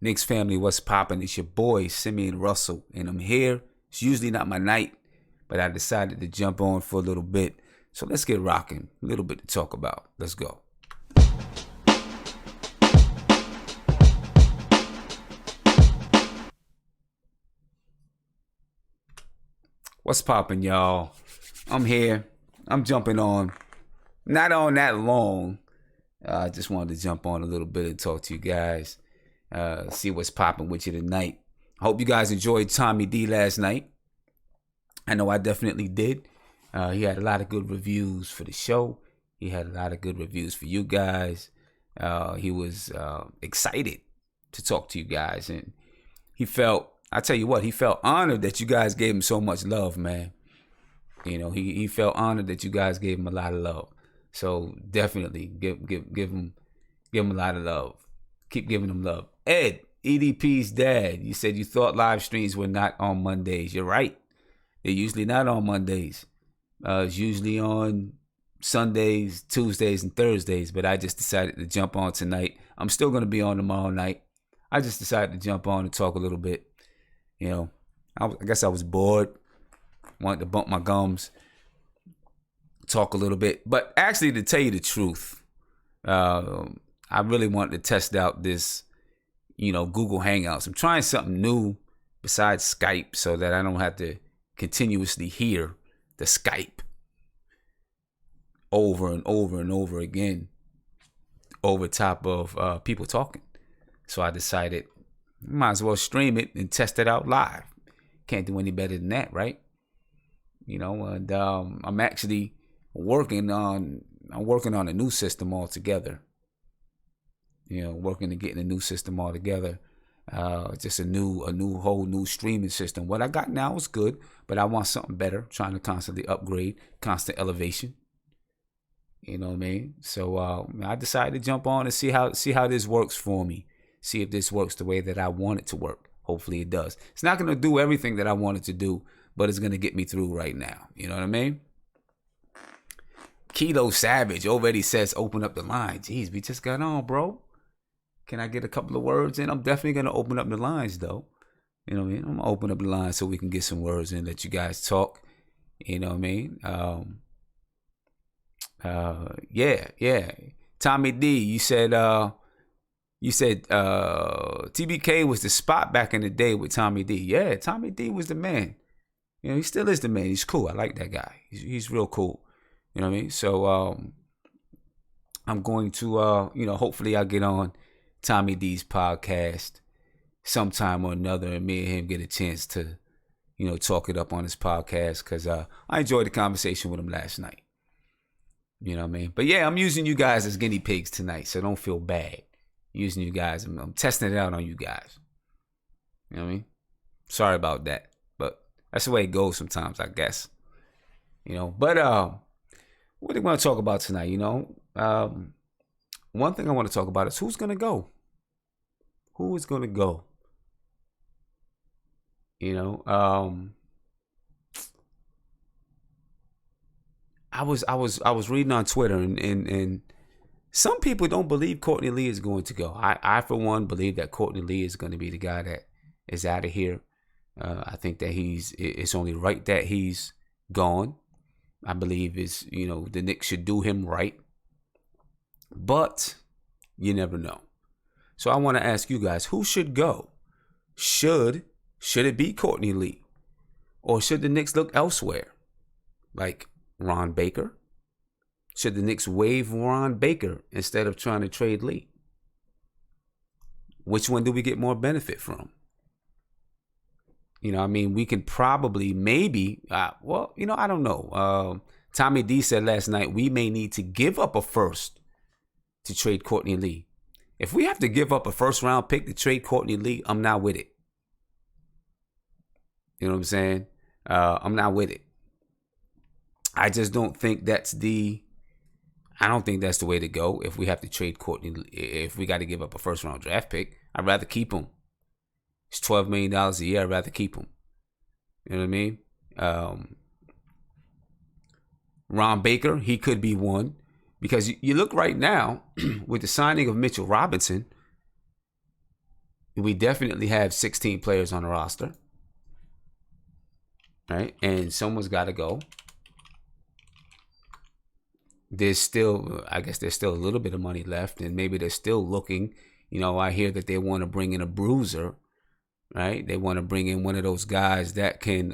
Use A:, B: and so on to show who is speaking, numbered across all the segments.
A: Knicks family, what's poppin'? It's your boy, Simeon Russell, and I'm here. It's usually not my night, but I decided to jump on for a little bit. So let's get rocking. A little bit to talk about. Let's go. What's poppin', y'all? I'm here. I'm jumping on. Not on that long. I just wanted to jump on a little bit and talk to you guys. See what's popping with you tonight. I hope you guys enjoyed Tommy D last night. I know I definitely did. He had a lot of good reviews for the show. He had a lot of good reviews for you guys. He was excited to talk to you guys. And he felt honored that you guys gave him so much love, man. You know, he felt honored that you guys gave him a lot of love. So definitely give him a lot of love. Keep giving him love. Ed, EDP's dad, you said you thought live streams were not on Mondays. You're right. They're usually not on Mondays. It's usually on Sundays, Tuesdays, and Thursdays. But I just decided to jump on tonight. I'm still going to be on tomorrow night. I just decided to jump on and talk a little bit. You know, I guess I was bored. Wanted to bump my gums. Talk a little bit. But actually, to tell you the truth, I really wanted to test out this, Google Hangouts. I'm trying something new besides Skype so that I don't have to continuously hear the Skype over and over and over again over top of people talking. So I decided, might as well stream it and test it out live. Can't do any better than that, right? And I'm actually working on a new system altogether. Working to getting a new system all together. Just a whole new streaming system. What I got now is good, but I want something better. Trying to constantly upgrade, constant elevation. You know what I mean? So I decided to jump on and see how this works for me. See if this works the way that I want it to work. Hopefully it does. It's not going to do everything that I want it to do, but it's going to get me through right now. You know what I mean? Keto Savage already says open up the line. Jeez, we just got on, bro. Can I get a couple of words in? I'm definitely going to open up the lines, though. You know what I mean? I'm going to open up the lines so we can get some words in, let you guys talk. You know what I mean? Yeah. Tommy D, you said TBK was the spot back in the day with Tommy D. Yeah, Tommy D was the man. He still is the man. He's cool. I like that guy. He's real cool. You know what I mean? So I'm going to, hopefully I'll get on Tommy D's podcast sometime or another, and me and him get a chance to, talk it up on his podcast, because I enjoyed the conversation with him last night. You know what I mean? But yeah, I'm using you guys as guinea pigs tonight, so don't feel bad. Using you guys. I'm testing it out on you guys. You know what I mean? Sorry about that, but that's the way it goes sometimes, I guess. But what do you want to talk about tonight? One thing I want to talk about is who's going to go. Who is going to go? I was reading on Twitter, and some people don't believe Courtney Lee is going to go. I for one believe that Courtney Lee is going to be the guy that is out of here. I think that it's only right that he's gone. I believe the Knicks should do him right. But you never know. So I want to ask you guys, who should go? Should it be Courtney Lee? Or should the Knicks look elsewhere? Like Ron Baker? Should the Knicks waive Ron Baker instead of trying to trade Lee? Which one do we get more benefit from? We can probably, maybe, I don't know. Tommy D said last night, we may need to give up a first to trade Courtney Lee. If we have to give up a first round pick to trade Courtney Lee, I'm not with it. You know what I'm saying? I'm not with it. I just don't think that's the way to go. If we have to trade Courtney, if we got to give up a first round draft pick, I'd rather keep him. It's $12 million a year. I'd rather keep him. You know what I mean? Ron Baker, he could be one. Because you look right now, with the signing of Mitchell Robinson, we definitely have 16 players on the roster, right? And someone's got to go. There's still, I guess there's still a little bit of money left, and maybe they're still looking. I hear that they want to bring in a bruiser, right? They want to bring in one of those guys that can,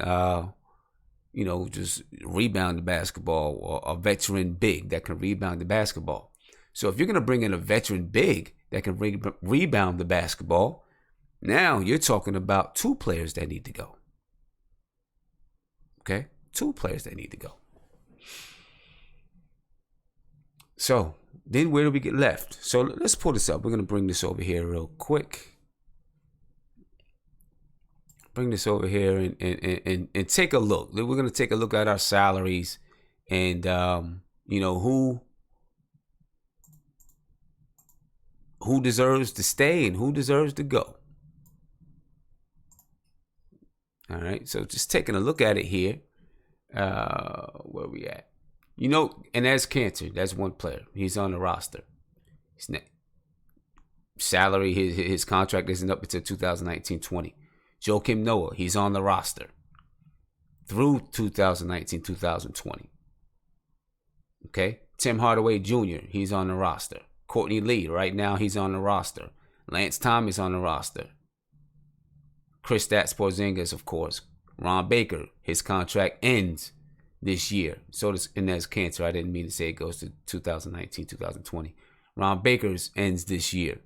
A: just rebound the basketball, or a veteran big that can rebound the basketball. So if you're going to bring in a veteran big that can rebound the basketball, now you're talking about 2 players that need to go. Okay? 2 players that need to go. So then where do we get left? So let's pull this up. We're going to bring this over here real quick. Bring this over here and take a look. We're going to take a look at our salaries and, who deserves to stay and who deserves to go. All right. So just taking a look at it here. Where we at? And that's Kanter. That's one player. He's on the roster. His salary, his contract isn't up until 2019-20. Joakim Noah, he's on the roster through 2019-2020. Okay? Tim Hardaway Jr., he's on the roster. Courtney Lee, right now, he's on the roster. Lance Thomas on the roster. Kristaps Porzingis, of course. Ron Baker, his contract ends this year. So does Inez Kanter. I didn't mean to say it goes to 2019-2020. Ron Baker's ends this year.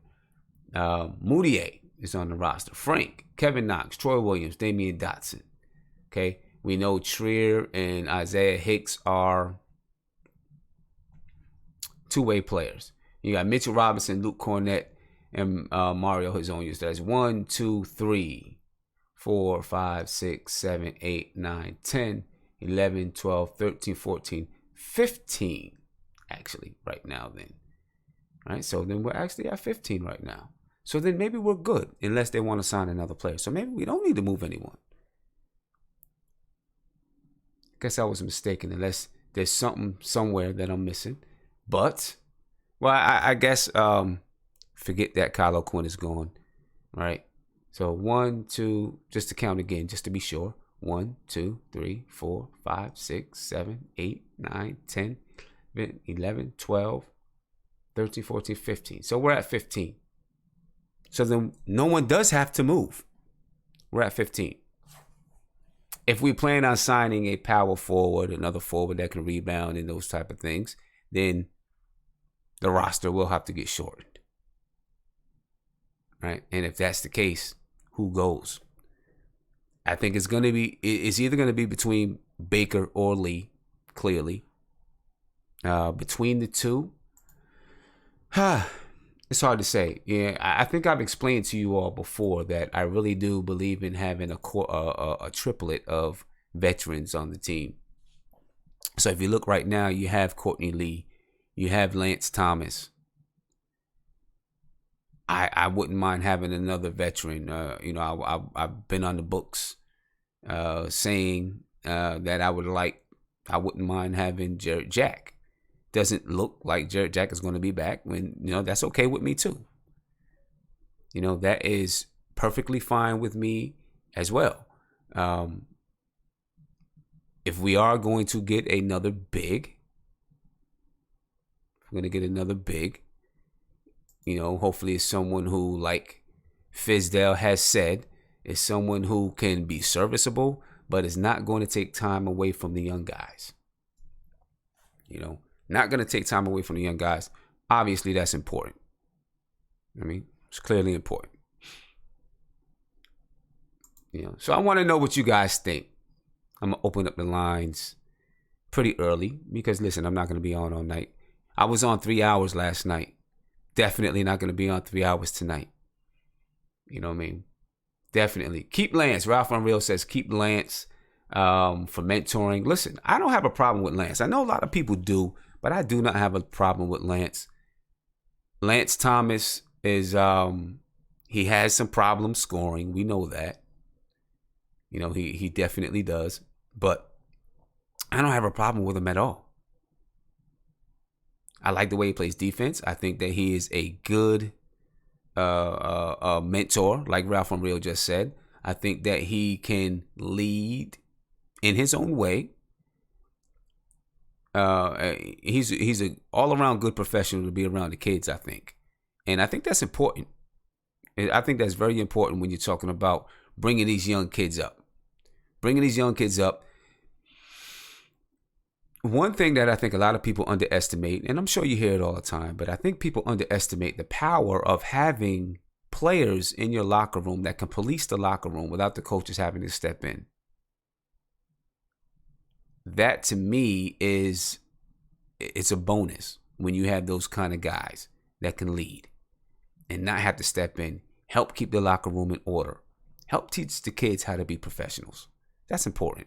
A: Moutier is on the roster. Frank, Kevin Knox, Troy Williams, Damian Dotson. Okay, we know Trier and Isaiah Hicks are 2-way players. You got Mitchell Robinson, Luke Cornett, and Mario Hezonja. That's 1, 2, 3, 4, 5, 6, 7, 8, 9, 10, 11, 12, 13, 14, 15, actually, right now then. Right? So then we're actually at 15 right now. So then maybe we're good, unless they want to sign another player. So maybe we don't need to move anyone. Guess I was mistaken, unless there's something somewhere that I'm missing. But, well, I guess forget that Kylo Quinn is gone, right? So 1, 2, just to count again, just to be sure. 1, 2, 3, 4, 5, 6, 7, 8, 9, 10, 11, 12, 13, 14, 15. So we're at 15. So then no one does have to move. We're at 15. If we plan on signing a power forward, another forward that can rebound and those type of things, then the roster will have to get shortened. Right? And if that's the case, who goes? I think it's either going to be between Baker or Lee, clearly. Between the two, it's hard to say. Yeah, I think I've explained to you all before that I really do believe in having a triplet of veterans on the team. So if you look right now, you have Courtney Lee, you have Lance Thomas. I wouldn't mind having another veteran. I've been on the books saying that I wouldn't mind having Jarrett Jack. Doesn't look like Jarrett Jack is going to be back. That's okay with me too. That is perfectly fine with me as well. If we are going to get another big, hopefully it's someone who, like Fizdale has said, is someone who can be serviceable, but is not going to take time away from the young guys. Not going to take time away from the young guys. Obviously, that's important. It's clearly important. So I want to know what you guys think. I'm going to open up the lines pretty early because, listen, I'm not going to be on all night. I was on 3 hours last night. Definitely not going to be on 3 hours tonight. You know what I mean? Definitely. Keep Lance. Ralph Unreal says keep Lance for mentoring. Listen, I don't have a problem with Lance. I know a lot of people do, but I do not have a problem with Lance. Lance Thomas is, he has some problems scoring. We know that. He definitely does. But I don't have a problem with him at all. I like the way he plays defense. I think that he is a good a mentor, like Ralph and Real just said. I think that he can lead in his own way. He's a all around good professional to be around the kids, I think, and I think that's important. I think that's very important when you're talking about bringing these young kids up. Bringing these young kids up. One thing that I think a lot of people underestimate, and I'm sure you hear it all the time, but I think people underestimate the power of having players in your locker room that can police the locker room without the coaches having to step in. That to me it's a bonus when you have those kind of guys that can lead and not have to step in, help keep the locker room in order, help teach the kids how to be professionals. That's important.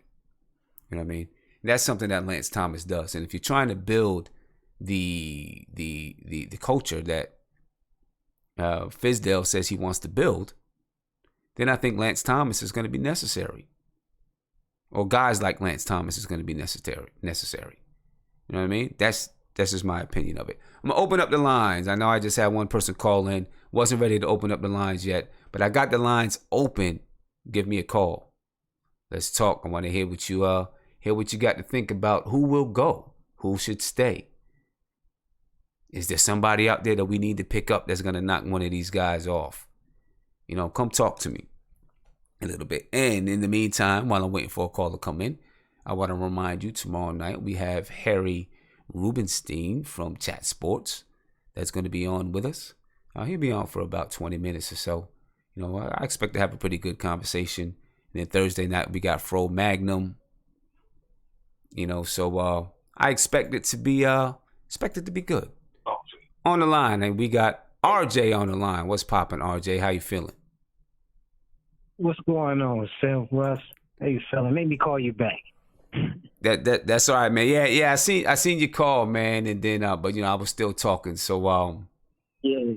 A: You know what I mean? That's something that Lance Thomas does. And if you're trying to build the culture that Fizdale says he wants to build, then I think Lance Thomas is going to be necessary. Or guys like Lance Thomas is going to be necessary. You know what I mean? That's just my opinion of it. I'm going to open up the lines. I know I just had one person call in. Wasn't ready to open up the lines yet, but I got the lines open. Give me a call. Let's talk. I want to hear what you got to think about. Who will go? Who should stay? Is there somebody out there that we need to pick up that's going to knock one of these guys off? You know, come talk to me a little bit. And in the meantime, while I'm waiting for a call to come in, I want to remind you tomorrow night we have Harry Rubenstein from Chat Sports that's going to be on with us. He'll be on for about 20 minutes or so. You know, I expect to have a pretty good conversation. And then Thursday night we got Fro Magnum. You know, so I expect it to be good. On the line, and we got RJ on the line. What's poppin', RJ? How you feeling?
B: What's going on, Seth Russ? How you feeling? Make me call you back.
A: That's all right, man. Yeah. I seen your call, man, and then but you know I was still talking. So
B: yeah.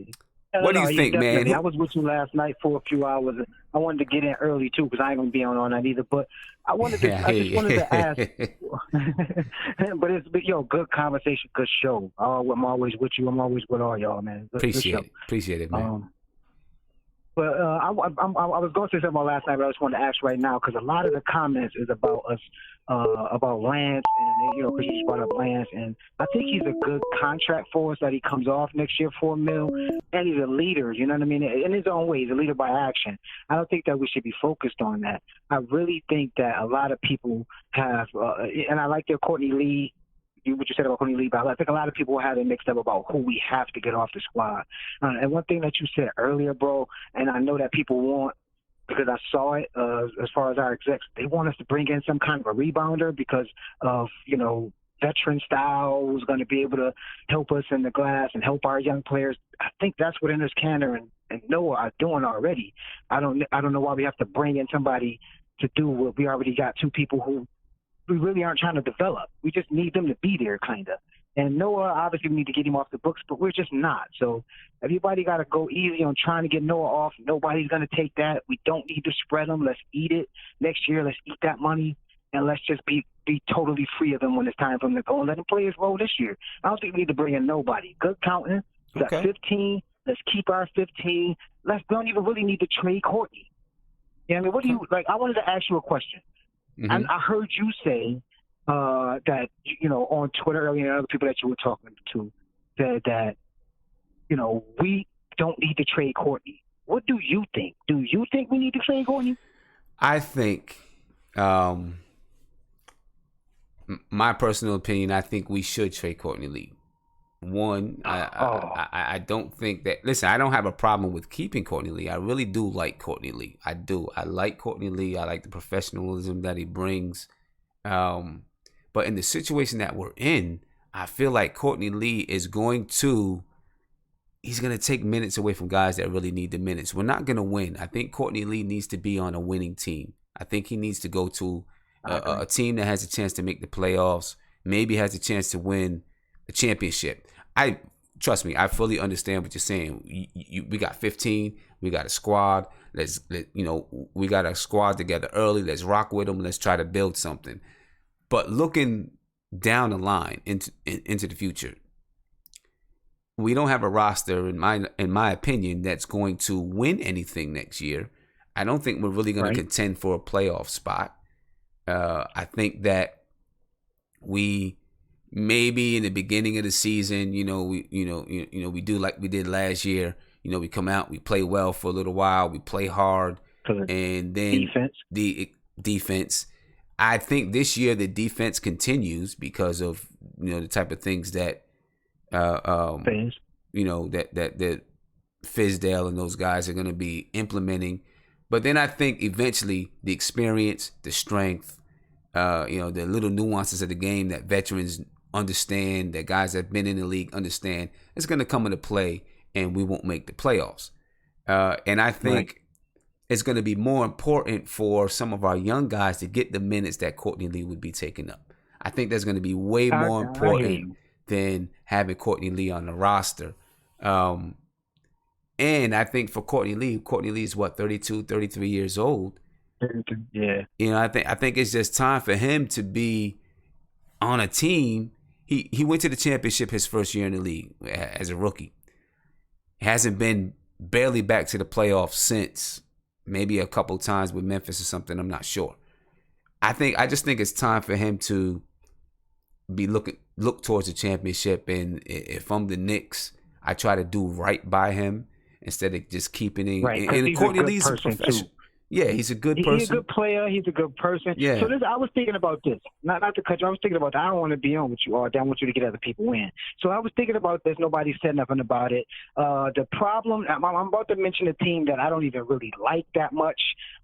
A: What do you think, man?
B: I was with you last night for a few hours. I wanted to get in early too because I ain't gonna be on all night either. But I just wanted to ask. But yo, good conversation, good show. I'm always with you. I'm always with all y'all, man.
A: Appreciate it, man.
B: But I was going to say something about last night, but I just wanted to ask right now because a lot of the comments is about us, about Lance, and you know, because you just brought up Lance, and I think he's a good contract for us that he comes off next year $4 million, and he's a leader. You know what I mean? In his own way, he's a leader by action. I don't think that we should be focused on that. I really think that a lot of people have, and I like their Courtney Lee. What you said about Courtney Lee, but I think a lot of people have it mixed up about who we have to get off the squad. And one thing that you said earlier, bro, and I know that people want, because I saw it as far as our execs, they want us to bring in some kind of a rebounder because of, you know, veteran style who's going to be able to help us in the glass and help our young players. I think that's what Enes Kanter and Noah are doing already. I don't know why we have to bring in somebody to do what we already got two people who we really aren't trying to develop. We just need them to be there, kind of. And Noah, obviously, we need to get him off the books, but we're just not. So everybody got to go easy on trying to get Noah off. Nobody's going to take that. We don't need to spread him. Let's eat it. Next year, let's eat that money, and let's just be totally free of them when it's time for them to go and let them play his role this year. I don't think we need to bring in nobody. Good counting. We got 15. Let's keep our 15. We don't even really need to trade Courtney. You know what I mean? What do you – like, I wanted to ask you a question.
A: Mm-hmm.
B: And I heard you say that, you know, on Twitter earlier and other people that you were talking to said that, you know, we don't need to trade Courtney. What do you think? Do you think we need to trade Courtney?
A: I think, my personal opinion, I think we should trade Courtney Lee. One, I don't think that. Listen, I don't have a problem with keeping Courtney Lee. I really do like Courtney Lee. I do. I like Courtney Lee. I like the professionalism that he brings. But in the situation that we're in, I feel like Courtney Lee is he's going to take minutes away from guys that really need the minutes. We're not going to win. I think Courtney Lee needs to be on a winning team. I think he needs to go to a team that has a chance to make the playoffs, maybe has a chance to win a championship. Trust me, I fully understand what you're saying. We got 15. We got a squad. We got a squad together early. Let's rock with them. Let's try to build something. But looking down the line into the future, we don't have a roster, in my opinion, that's going to win anything next year. I don't think we're really going to contend for a playoff spot. I think that we maybe in the beginning of the season, we do like we did last year. We come out, we play well for a little while, we play hard, and then defense. I think this year the defense continues because of the type of things that that Fizdale and those guys are going to be implementing. But then I think eventually the experience, the strength, the little nuances of the game that veterans understand, that guys that have been in the league understand, it's going to come into play, and we won't make the playoffs. And I think it's going to be more important for some of our young guys to get the minutes that Courtney Lee would be taking up. I think that's going to be way more important than having Courtney Lee on the roster. And I think for Courtney Lee is what, 32, 33 years old.
B: Yeah.
A: I think it's just time for him to be on a team. He went to the championship his first year in the league as a rookie. Hasn't been barely back to the playoffs since, maybe a couple times with Memphis or something. I'm not sure. I just think it's time for him to be look towards the championship. And if I'm the Knicks, I try to do right by him instead of just keeping it.
B: Right.
A: And Courtney Lee's a professional. Yeah, he's a good person.
B: He's a good player. He's a good person.
A: Yeah.
B: So I was thinking about this. Not to cut you. I was thinking about that. I don't want to be on with you all day. I want you to get other people in. So I was thinking about this. Nobody said nothing about it. The problem, I'm about to mention a team that I don't even really like that much.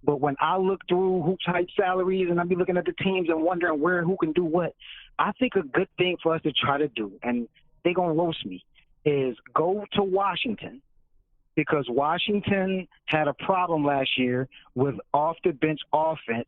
B: But when I look through hoops height salaries and I be looking at the teams and wondering who can do what, I think a good thing for us to try to do, and they're going to roast me, is go to Washington. Because Washington had a problem last year with off-the-bench offense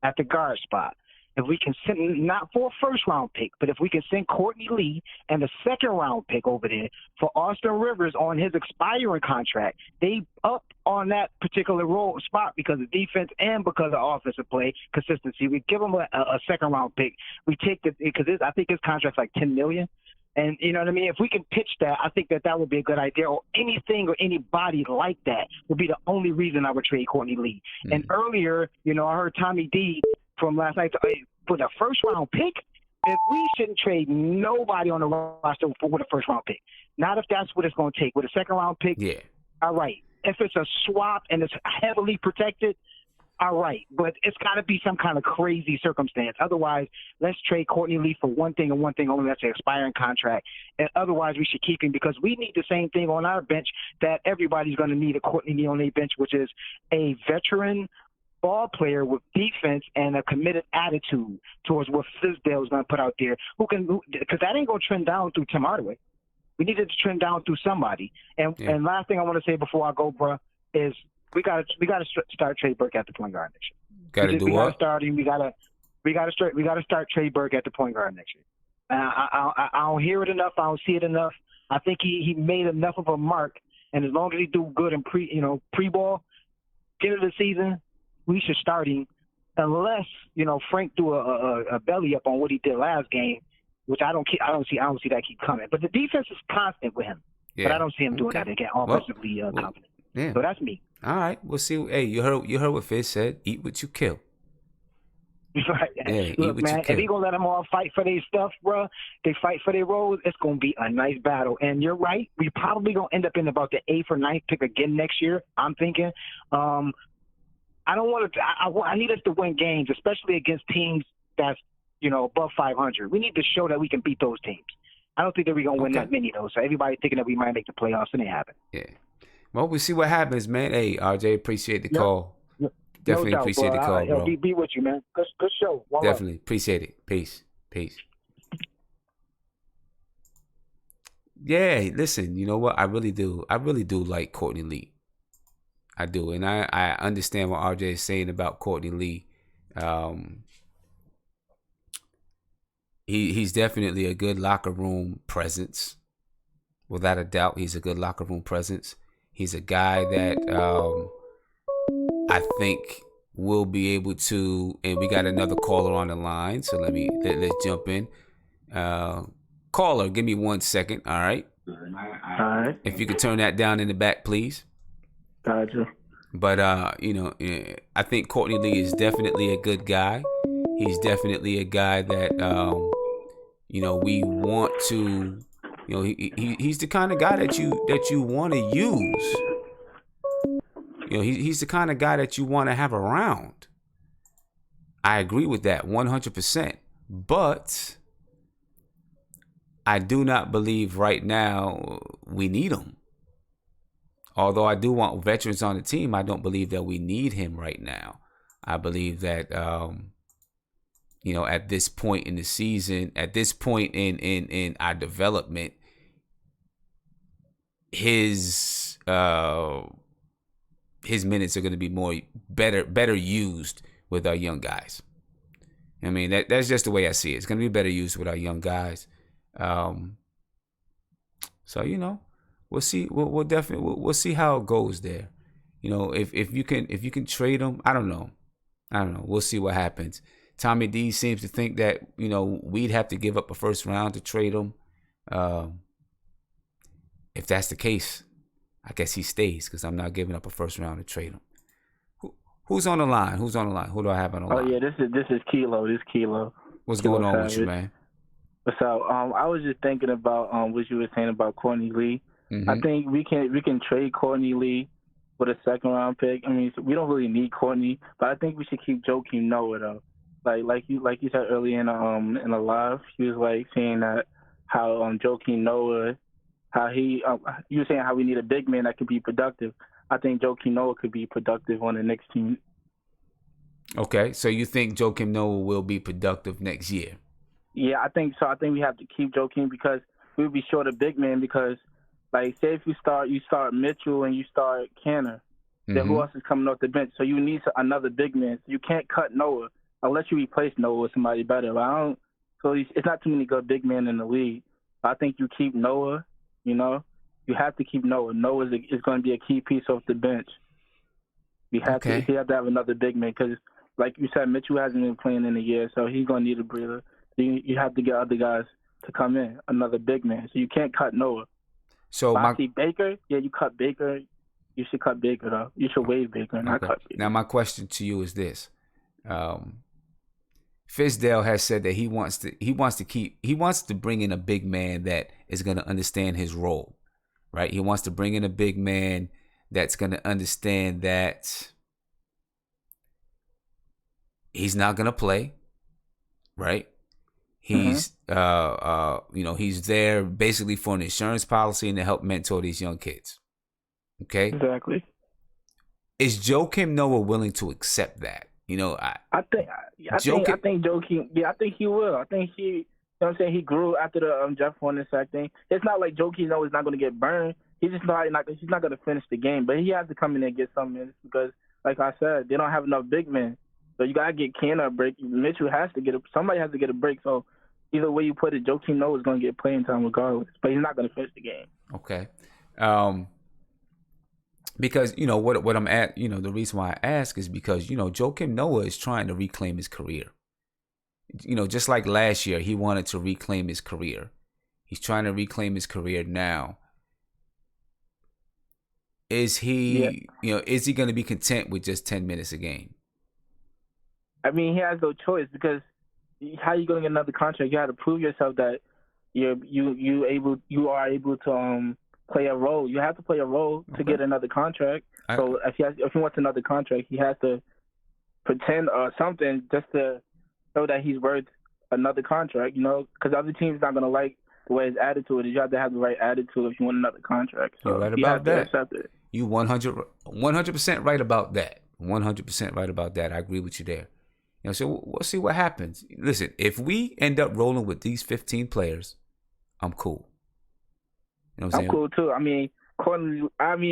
B: at the guard spot. If we can send, not for a first-round pick, but if we can send Courtney Lee and the second-round pick over there for Austin Rivers on his expiring contract, they up on that particular role spot because of defense and because of offensive play consistency. We give him a second-round pick. We take because I think his contract's like $10 million. And you know what I mean? If we can pitch that, I think that would be a good idea. Or anything or anybody like that would be the only reason I would trade Courtney Lee. Mm-hmm. And earlier, I heard Tommy D from last night for the first-round pick. If we shouldn't trade nobody on the roster with a first-round pick. Not if that's what it's going to take. With a second-round pick,
A: yeah.
B: All right. If it's a swap and it's heavily protected, all right, but it's got to be some kind of crazy circumstance. Otherwise, let's trade Courtney Lee for one thing and one thing only. That's an expiring contract. And otherwise, we should keep him because we need the same thing on our bench that everybody's going to need a Courtney Lee on their bench, which is a veteran ball player with defense and a committed attitude towards what Fizdale is going to put out there. Because that ain't going to trend down through Tim Hardaway. We need it to trend down through somebody. And last thing I want to say before I go, bro, is we gotta start Trey Burke at the point guard next year. We gotta start Trey Burke at the point guard next year. I don't hear it enough. I don't see it enough. I think he made enough of a mark, and as long as he do good in pre-ball, end of the season, we should start him. Unless Frank threw a belly up on what he did last game, which I don't see that keep coming. But the defense is constant with him. Yeah. But I don't see him doing that again offensively confident.
A: Yeah.
B: So that's me.
A: All right, we'll see. Hey, you heard what Fizz said. Eat what you kill.
B: Right.
A: Yeah,
B: look, man, if he gonna let them all fight for their stuff, bro, they fight for their roles, it's gonna be a nice battle. And you're right, we probably gonna end up in about the 8th or 9th pick again next year. I'm thinking. I don't want to. I need us to win games, especially against teams that's above 500. We need to show that we can beat those teams. I don't think that we're gonna win that many though. So everybody thinking that we might make the playoffs, and they haven't.
A: Yeah. Well, we'll see what happens, man. Hey, RJ, appreciate the call. Definitely
B: no doubt,
A: appreciate the call, bro.
B: Be with you, man. Good show.
A: Definitely appreciate it. Peace. Yeah, listen, you know what? I really do like Courtney Lee. I do, and I understand what RJ is saying about Courtney Lee. He's definitely a good locker room presence. Without a doubt, he's a good locker room presence. He's a guy that I think will be able to, and we got another caller on the line, so let's jump in. Caller, give me 1 second, all right?
B: All right.
A: If you could turn that down in the back, please.
B: Gotcha.
A: But I think Courtney Lee is definitely a good guy. He's definitely a guy that we want to. He's the kind of guy that you want to use. He's the kind of guy that you want to have around. I agree with that 100%. But I do not believe right now we need him. Although I do want veterans on the team, I don't believe that we need him right now. I believe that, at this point in the season, at this point in our development, his minutes are going to be better used with our young guys. I mean, that's just the way I see it. It's going to be better used with our young guys. So we'll see. We'll definitely we'll see how it goes there. If you can trade him, I don't know. We'll see what happens. Tommy D seems to think that we'd have to give up a first round to trade him. If that's the case, I guess he stays because I'm not giving up a first round to trade him. Who's on the line? Who do I have on the line?
B: Oh yeah, this is Kilo. This is Kilo.
A: What's going on with you, man?
B: So I was just thinking about what you were saying about Courtney Lee. Mm-hmm. I think we can trade Courtney Lee with a second round pick. I mean, we don't really need Courtney, but I think we should keep Joakim Noah though. Like you said earlier in the live, he was like saying that how Joakim Noah, how he you were saying how we need a big man that could be productive. I think Joakim Noah could be productive on the Knicks team.
A: Okay, so you think Joakim Noah will be productive next year?
B: Yeah, I think so. I think we have to keep Joakim because we'll be short a big man because, like, say if you start Mitchell and you start Kanter, then who else is coming off the bench? So you need another big man. So you can't cut Noah unless you replace Noah with somebody better. So it's not too many good big men in the league. I think you keep Noah, You have to keep Noah. Noah is going to be a key piece off the bench. You have to have another big man because, like you said, Mitchell hasn't been playing in a year, so he's going to need a breather. So you have to get other guys to come in, another big man. So you can't cut Noah.
A: So
B: I see Baker. Yeah, you cut Baker. You should cut Baker though. You should waive Baker, not cut Baker.
A: Now my question to you is this: Fizdale has said that he wants to bring in a big man that is going to understand his role. Right, he wants to bring in a big man that's going to understand that he's not going to play. Right, he's he's there basically for an insurance policy and to help mentor these young kids. Okay,
B: exactly.
A: Is Joakim Noah willing to accept that?
B: I think Joakim. Yeah, I think he will. I think he. You know what I'm saying? He grew after the Jeff Hornacek thing. It's not like Joakim Noah is not going to get burned. He's just he's not going to finish the game. But he has to come in there and get some minutes because, like I said, they don't have enough big men. So you got to get Kanter a break. Mitchell somebody has to get a break. So either way you put it, Joakim Noah is going to get playing time regardless. But he's not going to finish the game.
A: Okay. Because, what I'm at, the reason why I ask is because, Joakim Noah is trying to reclaim his career. Just like last year, he wanted to reclaim his career. He's trying to reclaim his career now. Is he, is he going to be content with just 10 minutes a game?
B: I mean, he has no choice because how are you going to get another contract? You have to prove yourself that you are able to play a role. You have to play a role to get another contract. So if he wants another contract, he has to pretend or something just to show that he's worth another contract, because other teams not going to like the way his attitude is. You have to have the right attitude if you want another contract. So
A: you're right about that. You 100% right about that. 100% right about that. I agree with you there. So we'll see what happens. Listen, if we end up rolling with these 15 players, I'm cool. You know what I'm saying?
B: I'm cool too. I mean,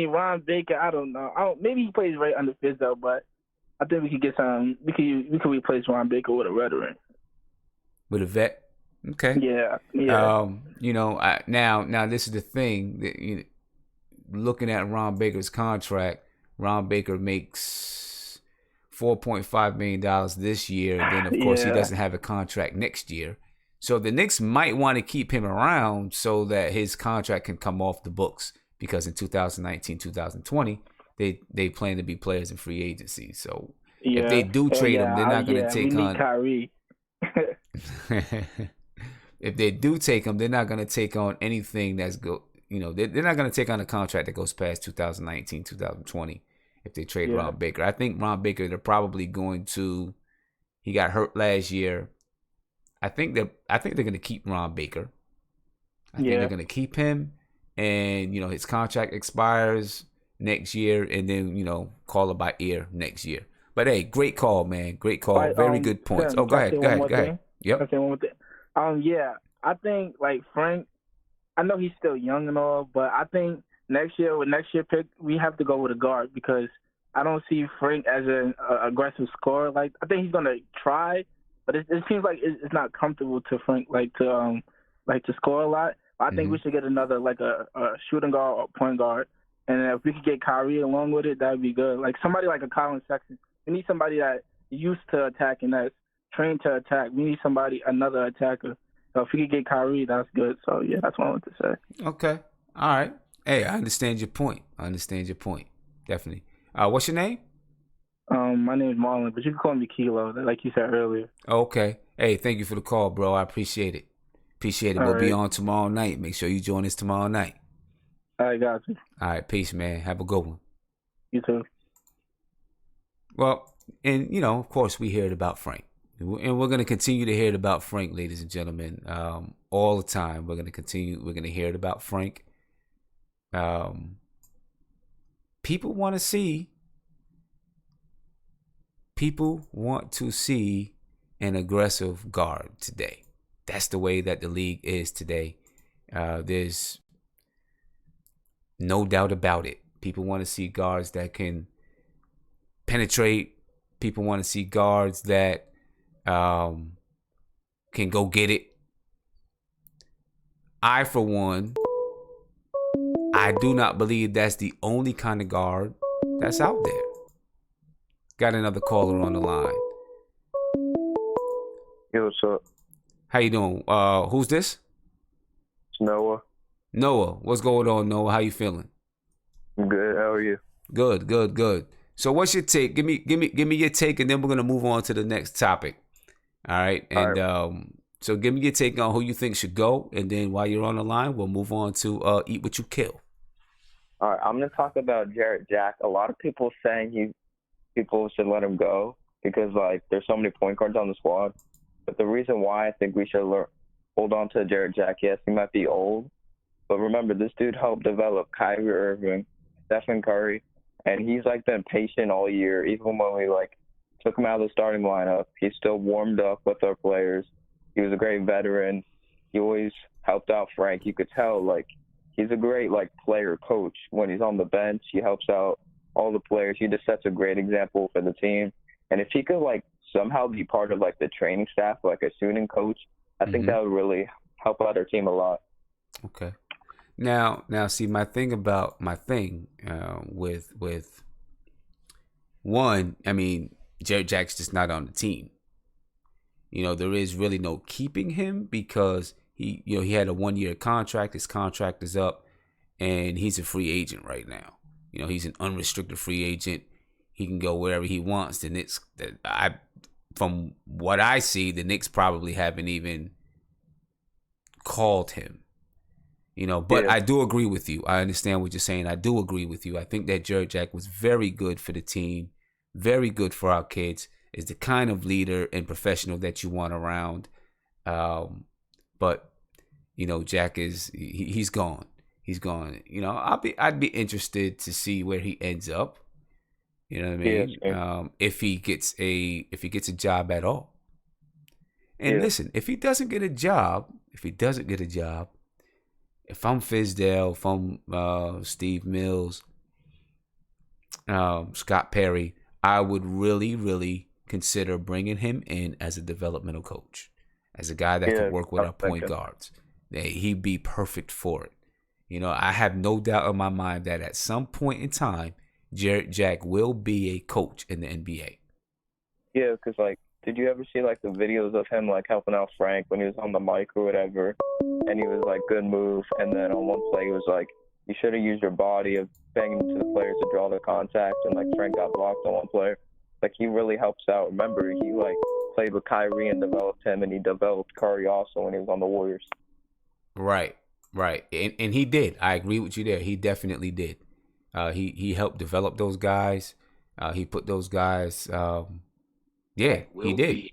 B: Ron Baker. I don't know. Maybe he plays right under Fizdale, but I think we could get some. We could replace Ron Baker with a veteran.
A: With a vet, okay.
B: Yeah.
A: Now this is the thing. That, looking at Ron Baker's contract, Ron Baker makes $4.5 million this year, and then of course he doesn't have a contract next year. So the Knicks might want to keep him around so that his contract can come off the books, because in 2019, 2020, they plan to be players in free agency. So if they do trade him, they're not going to take
C: we need
A: on
C: Kyrie.
A: if they do take him, they're not going to take on anything that's they're not going to take on a contract that goes past 2019, 2020 if they trade Ron Baker. I think Ron Baker, they're probably going to. He got hurt last year. I think they're going to keep Ron Baker. I think they're going to keep him, and his contract expires next year, and then call it by ear next year. But hey, great call, man. Great call.
C: Right,
A: Very good points.
C: Tim,
A: Go ahead. Yep.
C: Can I say one more thing? I think like Frank. I know he's still young and all, but I think next year pick, we have to go with a guard, because I don't see Frank as an aggressive scorer. Like, I think he's gonna try, but it seems like it's not comfortable to Frank to score a lot. I think we should get another like a shooting guard or point guard, and if we could get Kyrie along with it, that'd be good. Like somebody like a Colin Sexton. We need somebody that used to attack and that's trained to attack. We need another attacker. So if we could get Kyrie, that's good. So yeah, that's what I want to say.
A: Okay. All right. Hey, I understand your point. Definitely. What's your name?
C: My name is Marlon, but you can call me Kilo, like you said earlier.
A: Okay. Hey, thank you for the call, bro. I appreciate it. We'll be on tomorrow night. Make sure you join us tomorrow night.
C: All right, got you.
A: All right, peace, man. Have a good one.
C: You too.
A: Well, and of course, we heard about Frank, and we're going to continue to hear it about Frank, ladies and gentlemen, all the time. We're going to continue. We're going to hear it about Frank. People want to see an aggressive guard today. That's the way that the league is today. There's no doubt about it. People want to see guards that can penetrate. People want to see guards that can go get it. I, for one, I do not believe that's the only kind of guard that's out there. Got another caller on the line.
D: Yo, what's up?
A: How you doing? Who's this?
D: It's Noah.
A: Noah. What's going on, Noah? How you feeling?
D: I'm good. How are you?
A: Good. So what's your take? Give me your take, and then we're gonna move on to the next topic. All right. And so give me your take on who you think should go, and then while you're on the line, we'll move on to Eat What You Kill.
D: All right. I'm gonna talk about Jarrett Jack. A lot of people saying people should let him go because like there's so many point guards on the squad. But the reason why I think we should hold on to Jarrett Jack, yes, he might be old, but remember, this dude helped develop Kyrie Irving, Stephen Curry, and he's like been patient all year. Even when we like took him out of the starting lineup, he still warmed up with our players. He was a great veteran. He always helped out Frank. You could tell like he's a great like player coach. When he's on the bench, he helps out all the players. He just sets a great example for the team. And if he could like somehow be part of like the training staff, like a shooting coach, I think that would really help out our team a lot.
A: Okay. Now, see, my thing with one, I mean, Jarrett Jack's just not on the team. There is really no keeping him because he had a 1-year contract. His contract is up, and he's a free agent right now. He's an unrestricted free agent. He can go wherever he wants. The Knicks, from what I see, the Knicks probably haven't even called him. But I do agree with you. I understand what you're saying. I do agree with you. I think that Jarrett Jack was very good for the team, very good for our kids, is the kind of leader and professional that you want around. But Jack he's gone. He's gone. I'd be interested to see where he ends up. You know what I mean?
D: Yes,
A: if he gets a job at all. And listen, if he doesn't get a job, if I'm Fizdale, if I'm Steve Mills, Scott Perry, I would really, really consider bringing him in as a developmental coach, as a guy that can work with our point guards. He'd be perfect for it. I have no doubt in my mind that at some point in time, Jarrett Jack will be a coach in the NBA.
D: Yeah, because like did you ever see like the videos of him like helping out Frank when he was on the mic or whatever, and he was like, good move, and then on one play he was like, you should have used your body of banging into the players to draw the contact, and like Frank got blocked on one player. Like he really helps out. Remember, he like played with Kyrie and developed him, and he developed Curry also when he was on the Warriors.
A: Right. And he did. I agree with you there. He definitely did. He helped develop those guys. He put those guys. Yeah, he did. You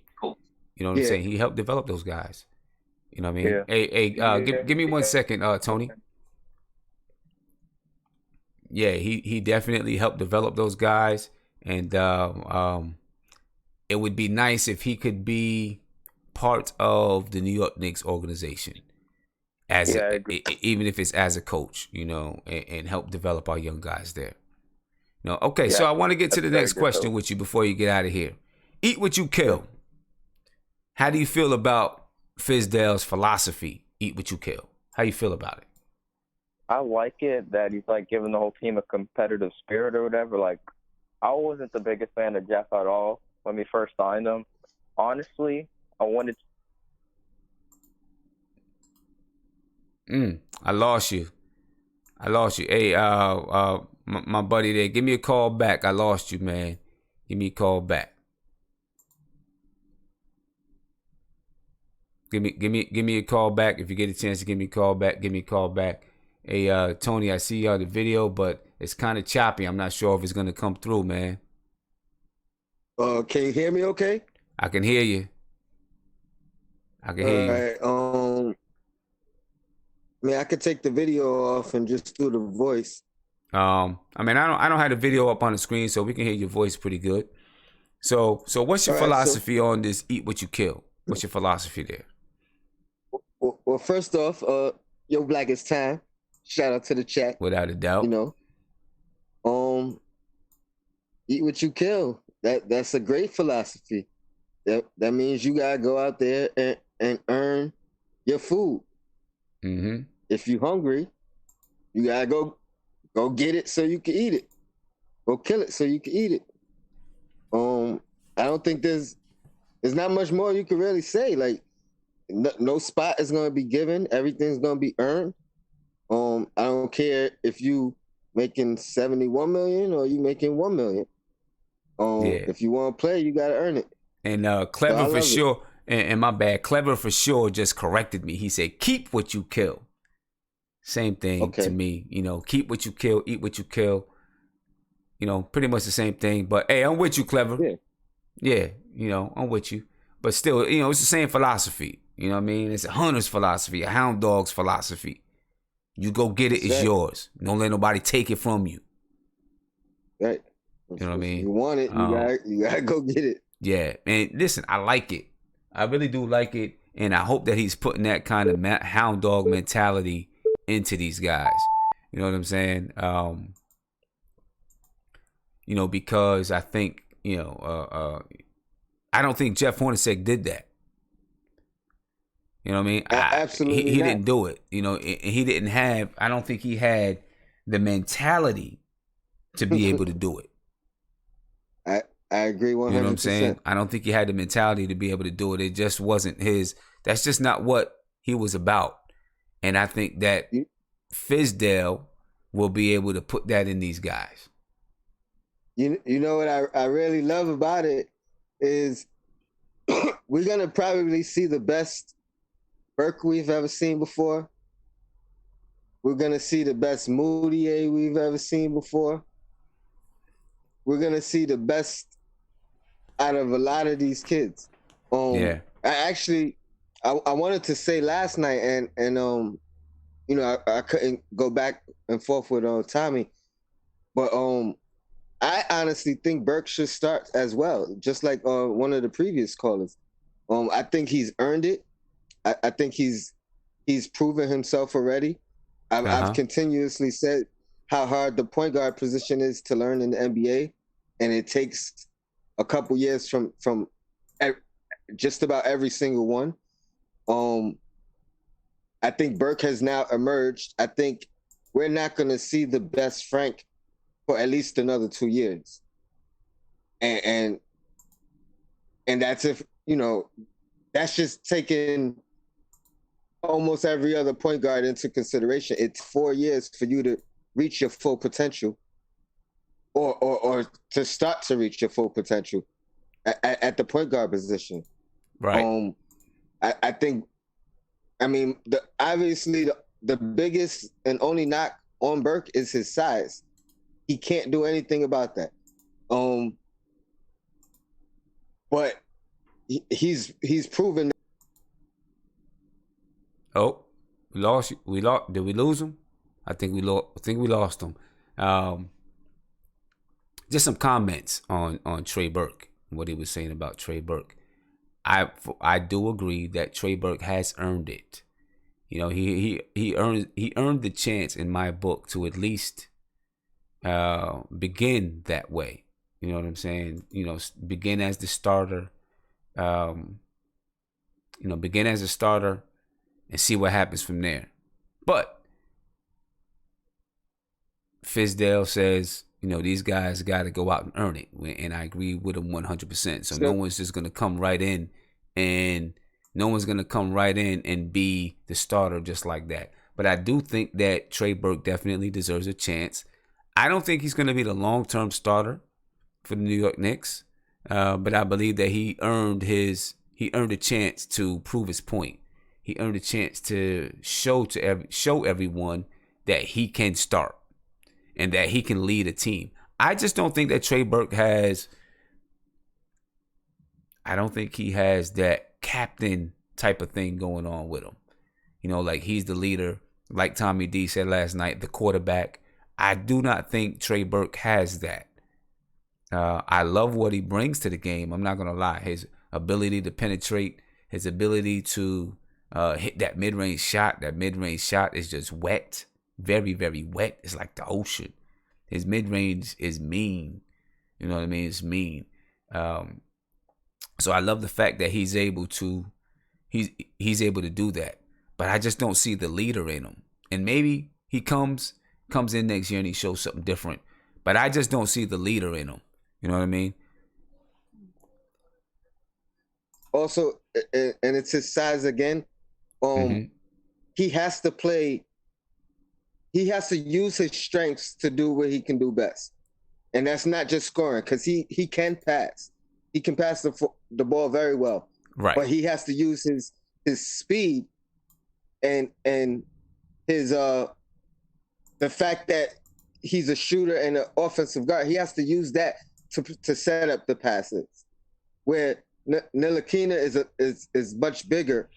A: know what I'm saying? He helped develop those guys. You know what I mean?
D: Yeah.
A: Hey, give me 1 second, Tony. Yeah, he definitely helped develop those guys, and it would be nice if he could be part of the New York Knicks organization, even if it's as a coach, you know, and help develop our young guys there. You know, okay, so I want to get to the next question with you before you get out of here. Eat what you kill. How do you feel about Fizdale's philosophy? Eat what you kill. How you feel about it?
D: I like it that he's like giving the whole team a competitive spirit or whatever. Like, I wasn't the biggest fan of Jeff at all when we first signed him. Honestly, I wanted.
A: I lost you. Hey, my buddy there, give me a call back. I lost you, man. Give me a call back. Give me a call back. If you get a chance to give me a call back, give me a call back. Hey, Tony, I see the video, but it's kind of choppy. I'm not sure if it's gonna come through, man.
E: Can you hear me okay?
A: I can hear you. I can hear you.
E: All right. I mean, I could take the video off and just do the voice.
A: I mean, I don't have the video up on the screen, so we can hear your voice pretty good. So what's your philosophy on this? Eat what you kill. What's your philosophy there?
E: Well, first off, Yo Black is time. Shout out to the chat.
A: Without a doubt.
E: You know, eat what you kill. That's a great philosophy. That means you gotta go out there and earn your food.
A: Mm-hmm.
E: If you're hungry, you gotta go get it so you can eat it. Go kill it so you can eat it. I don't think there's not much more you can really say. Like, no spot is gonna be given. Everything's gonna be earned. I don't care if you making 71 million or you making 1 million. If you want to play, you gotta earn it.
A: And Clever for sure. And my bad, Clever for sure just corrected me. He said, keep what you kill. Same thing to me. You know, keep what you kill, eat what you kill. You know, pretty much the same thing. But hey, I'm with you, Clever. Yeah, you know, I'm with you. But still, you know, it's the same philosophy. You know what I mean? It's a hunter's philosophy, a hound dog's philosophy. You go get it, it's yours. Don't let nobody take it from you.
E: Right.
A: You know what I mean?
E: You want it, you gotta go get it.
A: Yeah, and listen, I like it. I really do like it, and I hope that he's putting that kind of hound dog mentality into these guys. You know what I'm saying? You know, because I think, you know, I don't think Jeff Hornacek did that. You know what I mean?
E: Absolutely,
A: he didn't do it. You know, and he didn't have. I don't think he had the mentality to be able to do it.
E: I agree 100%.
A: You know what I'm saying? I don't think he had the mentality to be able to do it. It just wasn't his. That's just not what he was about. And I think that Fizdale will be able to put that in these guys.
E: You know what I really love about it is we're gonna probably see the best Burke we've ever seen before. We're gonna see the best Moutier we've ever seen before. We're gonna see the best out of a lot of these kids. I wanted to say last night, and you know, I couldn't go back and forth with Tommy, but I honestly think Burke should start as well, just like one of the previous callers. I think he's earned it. I think he's proven himself already. I've continuously said how hard the point guard position is to learn in the NBA, and it takes a couple years from just about every single one. I think Burke has now emerged. I think we're not going to see the best Frank for at least another 2 years. And And that's if, that's just taking almost every other point guard into consideration. It's 4 years for you to reach your full potential or to start to reach your full potential at the point guard position.
A: Right.
E: I think, obviously the biggest and only knock on Burke is his size. He can't do anything about that. But he's proven.
A: Oh, we lost. Did we lose him? I think we lost him. Just some comments on Trey Burke, what he was saying about Trey Burke. I do agree that Trey Burke has earned it. He earned the chance in my book to at least begin that way. You know what I'm saying? Begin as the starter. Begin as a starter and see what happens from there. But Fizdale says, these guys got to go out and earn it. And I agree with him 100%. So no one's just going to come right in and be the starter just like that. But I do think that Trey Burke definitely deserves a chance. I don't think he's going to be the long-term starter for the New York Knicks. But I believe that he earned a chance to prove his point. He earned a chance to show everyone that he can start and that he can lead a team. I just don't think that Trey Burke has. I don't think he has that captain type of thing going on with him. Like he's the leader, like Tommy D said last night, the quarterback. I do not think Trey Burke has that. I love what he brings to the game. I'm not going to lie. His ability to penetrate, his ability to hit that mid-range shot. That mid-range shot is just wet. Very, very wet. It's like the ocean. His mid-range is mean. You know what I mean? It's mean. So I love the fact that he's able to do that. But I just don't see the leader in him. And maybe he comes in next year and he shows something different. But I just don't see the leader in him. You know what I mean?
E: Also, and it's his size again. He has to play. He has to use his strengths to do what he can do best, and that's not just scoring, because he can pass. He can pass the ball very well,
A: right?
E: But he has to use his speed and his the fact that he's a shooter and an offensive guard. He has to use that to set up the passes. Where Ntilikina is much bigger,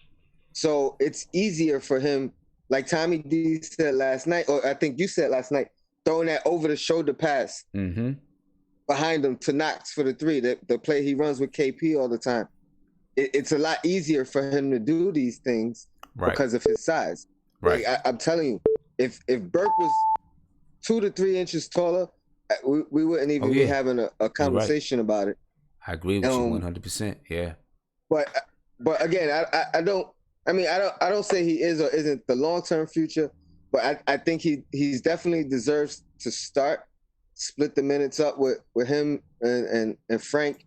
E: so it's easier for him. Like Tommy D said last night, or I think you said last night, throwing that over the shoulder pass behind him to Knox for the three. The play he runs with KP all the time. It's a lot easier for him to do these things because of his size.
A: Right.
E: Like, I'm telling you, if Burke was 2 to 3 inches taller, we wouldn't even be having a conversation about it.
A: I agree with you 100%. Yeah.
E: But again, I don't say he is or isn't the long-term future, but I think he's definitely deserves to start, split the minutes up with him and Frank,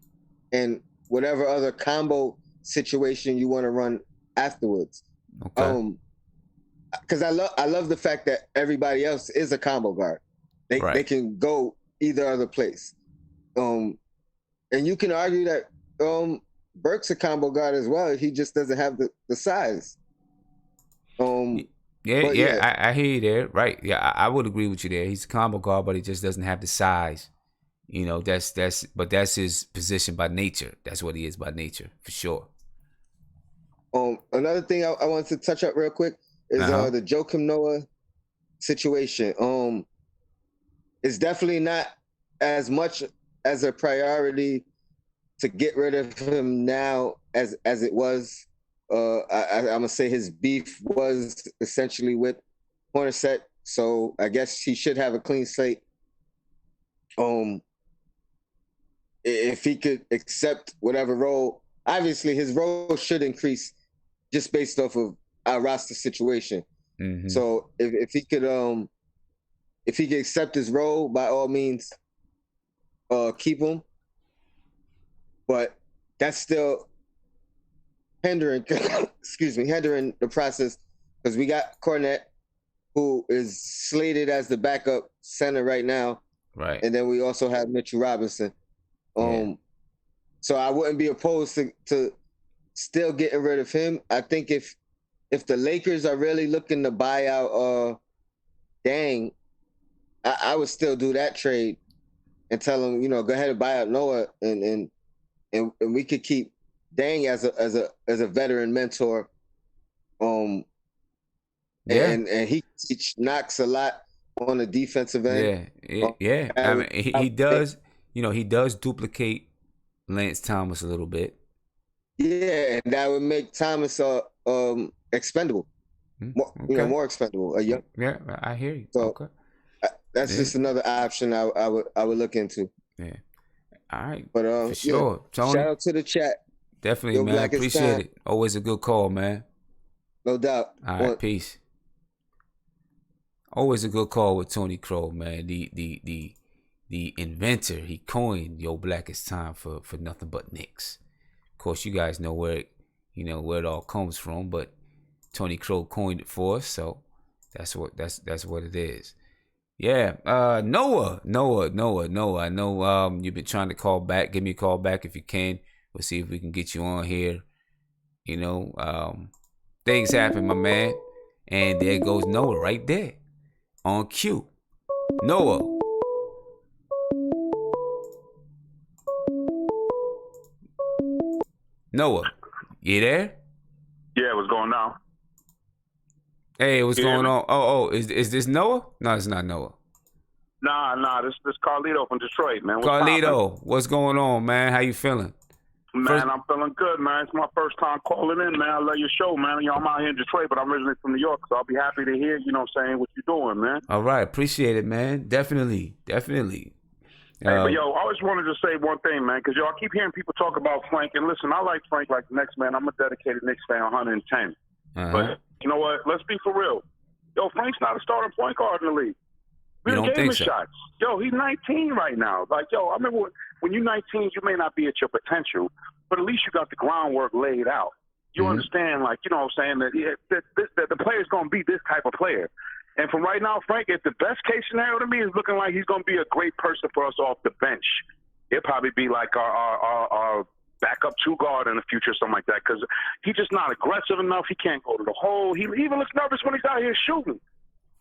E: and whatever other combo situation you want to run afterwards.
A: Okay.
E: Because I love the fact that everybody else is a combo guard. They can go either other place. And you can argue that Burke's a combo guard as well. He just doesn't have the size.
A: I hear you there. Right. Yeah, I would agree with you there. He's a combo guard, but he just doesn't have the size. That's his position by nature. That's what he is by nature, for sure.
E: Another thing I wanted to touch up real quick is the Joakim Noah situation. It's definitely not as much as a priority to get rid of him now as it was. I'm gonna say his beef was essentially with Hornacek, so I guess he should have a clean slate. If he could accept whatever role, obviously his role should increase just based off of our roster situation. Mm-hmm. So if he could accept his role, by all means, keep him. But that's still hindering hindering the process, because we got Cornette, who is slated as the backup center right now.
A: Right.
E: And then we also have Mitchell Robinson. So I wouldn't be opposed to still getting rid of him. I think if the Lakers are really looking to buy out Dang, I would still do that trade and tell them, go ahead and buy out Noah, and we could keep Dang as a veteran mentor. And he teach Knox a lot on the defensive end.
A: Yeah. I mean, he does. He does duplicate Lance Thomas a little bit.
E: Yeah, and that would make Thomas expendable. More expendable.
A: Yeah, I hear you.
E: So
A: okay.
E: That's just another option I would look into.
A: Yeah. All right.
E: But
A: for sure, Tony.
E: Shout out to the chat.
A: Definitely, man. Appreciate it. Always a good call, man.
E: No doubt.
A: All right, peace. Always a good call with Tony Crow, man. The inventor. He coined "Yo Black It's Time" for nothing but Knicks. Of course, you guys know where it all comes from, but Tony Crow coined it for us, so that's what it is. Yeah, Noah. I know you've been trying to call back. Give me a call back if you can. We'll see if we can get you on here. Things happen, my man. And there goes Noah right there on cue. Noah. Noah, you there?
F: Yeah, what's going on?
A: Hey, what's going on? Oh, is this Noah? No, it's not Noah.
F: Nah, this Carlito from Detroit, man.
A: Carlito, what's going on, man? How you feeling?
F: Man, I'm feeling good, man. It's my first time calling in, man. I love your show, man. I'm out here in Detroit, but I'm originally from New York, so I'll be happy to hear, what you're doing, man.
A: All right, appreciate it, man. Definitely.
F: Hey, but I always wanted to say one thing, man, because I keep hearing people talk about Frank, and listen, I like Frank like the next man. I'm a dedicated Knicks fan, 110. But you know what? Let's be for real. Frank's not a starting point guard in the league. We
A: don't
F: gave
A: think
F: him
A: so?
F: shots. He's 19 right now. Like, I remember when you're 19, you may not be at your potential, but at least you got the groundwork laid out. You understand, like, saying that the player's going to be this type of player. And from right now, Frank, if the best case scenario to me is looking like he's going to be a great person for us off the bench. It'll probably be like our backup two guard in the future, something like that, because he's just not aggressive enough. He can't go to the hole. He even looks nervous when he's out here shooting.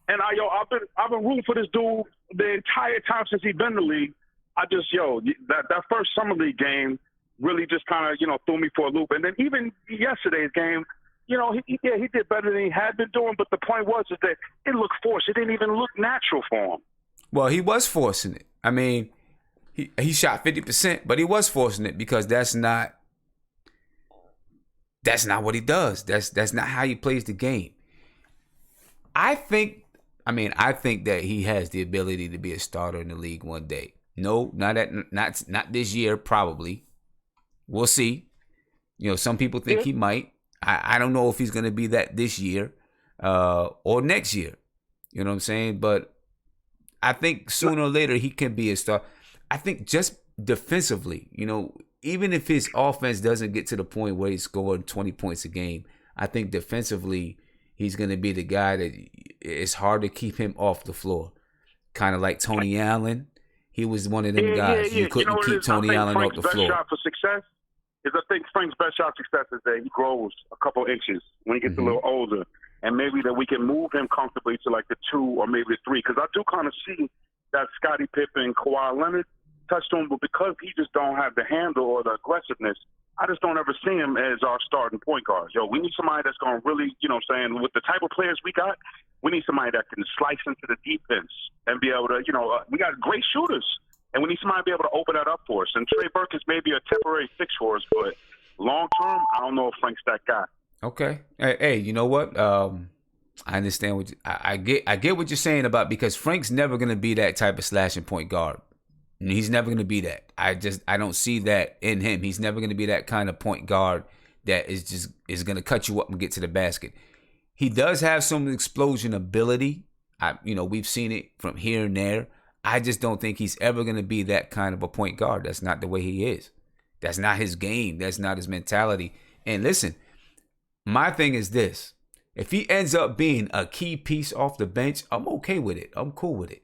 F: And I've been rooting for this dude the entire time since he's been in the league. I just that first summer league game really just kind of threw me for a loop. And then even yesterday's game, he did better than he had been doing. But the point was is that it looked forced. It didn't even look natural for him.
A: Well, he was forcing it. I mean, he shot 50%, but he was forcing it because that's not what he does. That's not how he plays the game. I think that he has the ability to be a starter in the league one day. No, not this year, probably. We'll see. Some people think he might. I don't know if he's going to be that this year or next year. You know what I'm saying? But I think sooner or later he can be a star. I think just defensively, even if his offense doesn't get to the point where he's scoring 20 points a game, I think defensively he's going to be the guy that it's hard to keep him off the floor. Kind of like Tony Allen. He was one of them guys. You couldn't keep Tony Allen off the floor.
F: Best shot for success is I think Frank's best shot success is that he grows a couple inches when he gets a little older. And maybe that we can move him comfortably to like the 2 or maybe the 3. Because I do kind of see that Scottie Pippen, Kawhi Leonard touched on, but because he just don't have the handle or the aggressiveness, I just don't ever see him as our starting point guard. We need somebody that's going to really, with the type of players we got, we need somebody that can slice into the defense and be able to, we got great shooters, and we need somebody to be able to open that up for us. And Trey Burke is maybe a temporary fix for us, but long term, I don't know if Frank's that guy.
A: Okay. Hey, you know what? I understand what I get what you're saying about, because Frank's never going to be that type of slashing point guard. He's never going to be that. I don't see that in him. He's never going to be that kind of point guard that is going to cut you up and get to the basket. He does have some explosion ability. We've seen it from here and there. I just don't think he's ever going to be that kind of a point guard. That's not the way he is. That's not his game. That's not his mentality. And listen, my thing is this. If he ends up being a key piece off the bench, I'm okay with it. I'm cool with it.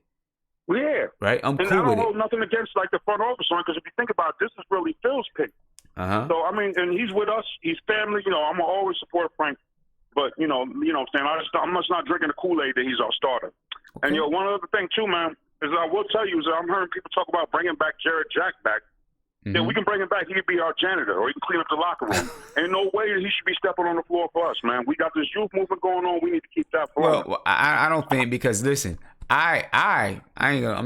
F: Yeah.
A: Right? I'm
F: and
A: cool
F: I
A: with
F: don't
A: it.
F: hold nothing against like the front office on, because if you think about it, this is really Phil's pick.
A: Uh-huh.
F: So, I mean, and he's with us. He's family. You know, I'm going to always support Frank. But, you know what I'm saying? I'm just not drinking the Kool-Aid that he's our starter.
A: Okay.
F: And, one other thing, too, man, is I will tell you, is I'm hearing people talk about bringing back Jarrett Jack back.
A: Mm-hmm.
F: Yeah, we can bring him back. He could be our janitor, or he can clean up the locker room. Ain't no way that he should be stepping on the floor for us, man. We got this youth movement going on. We need to keep that flowing.
A: Well, I don't think, because listen, I'm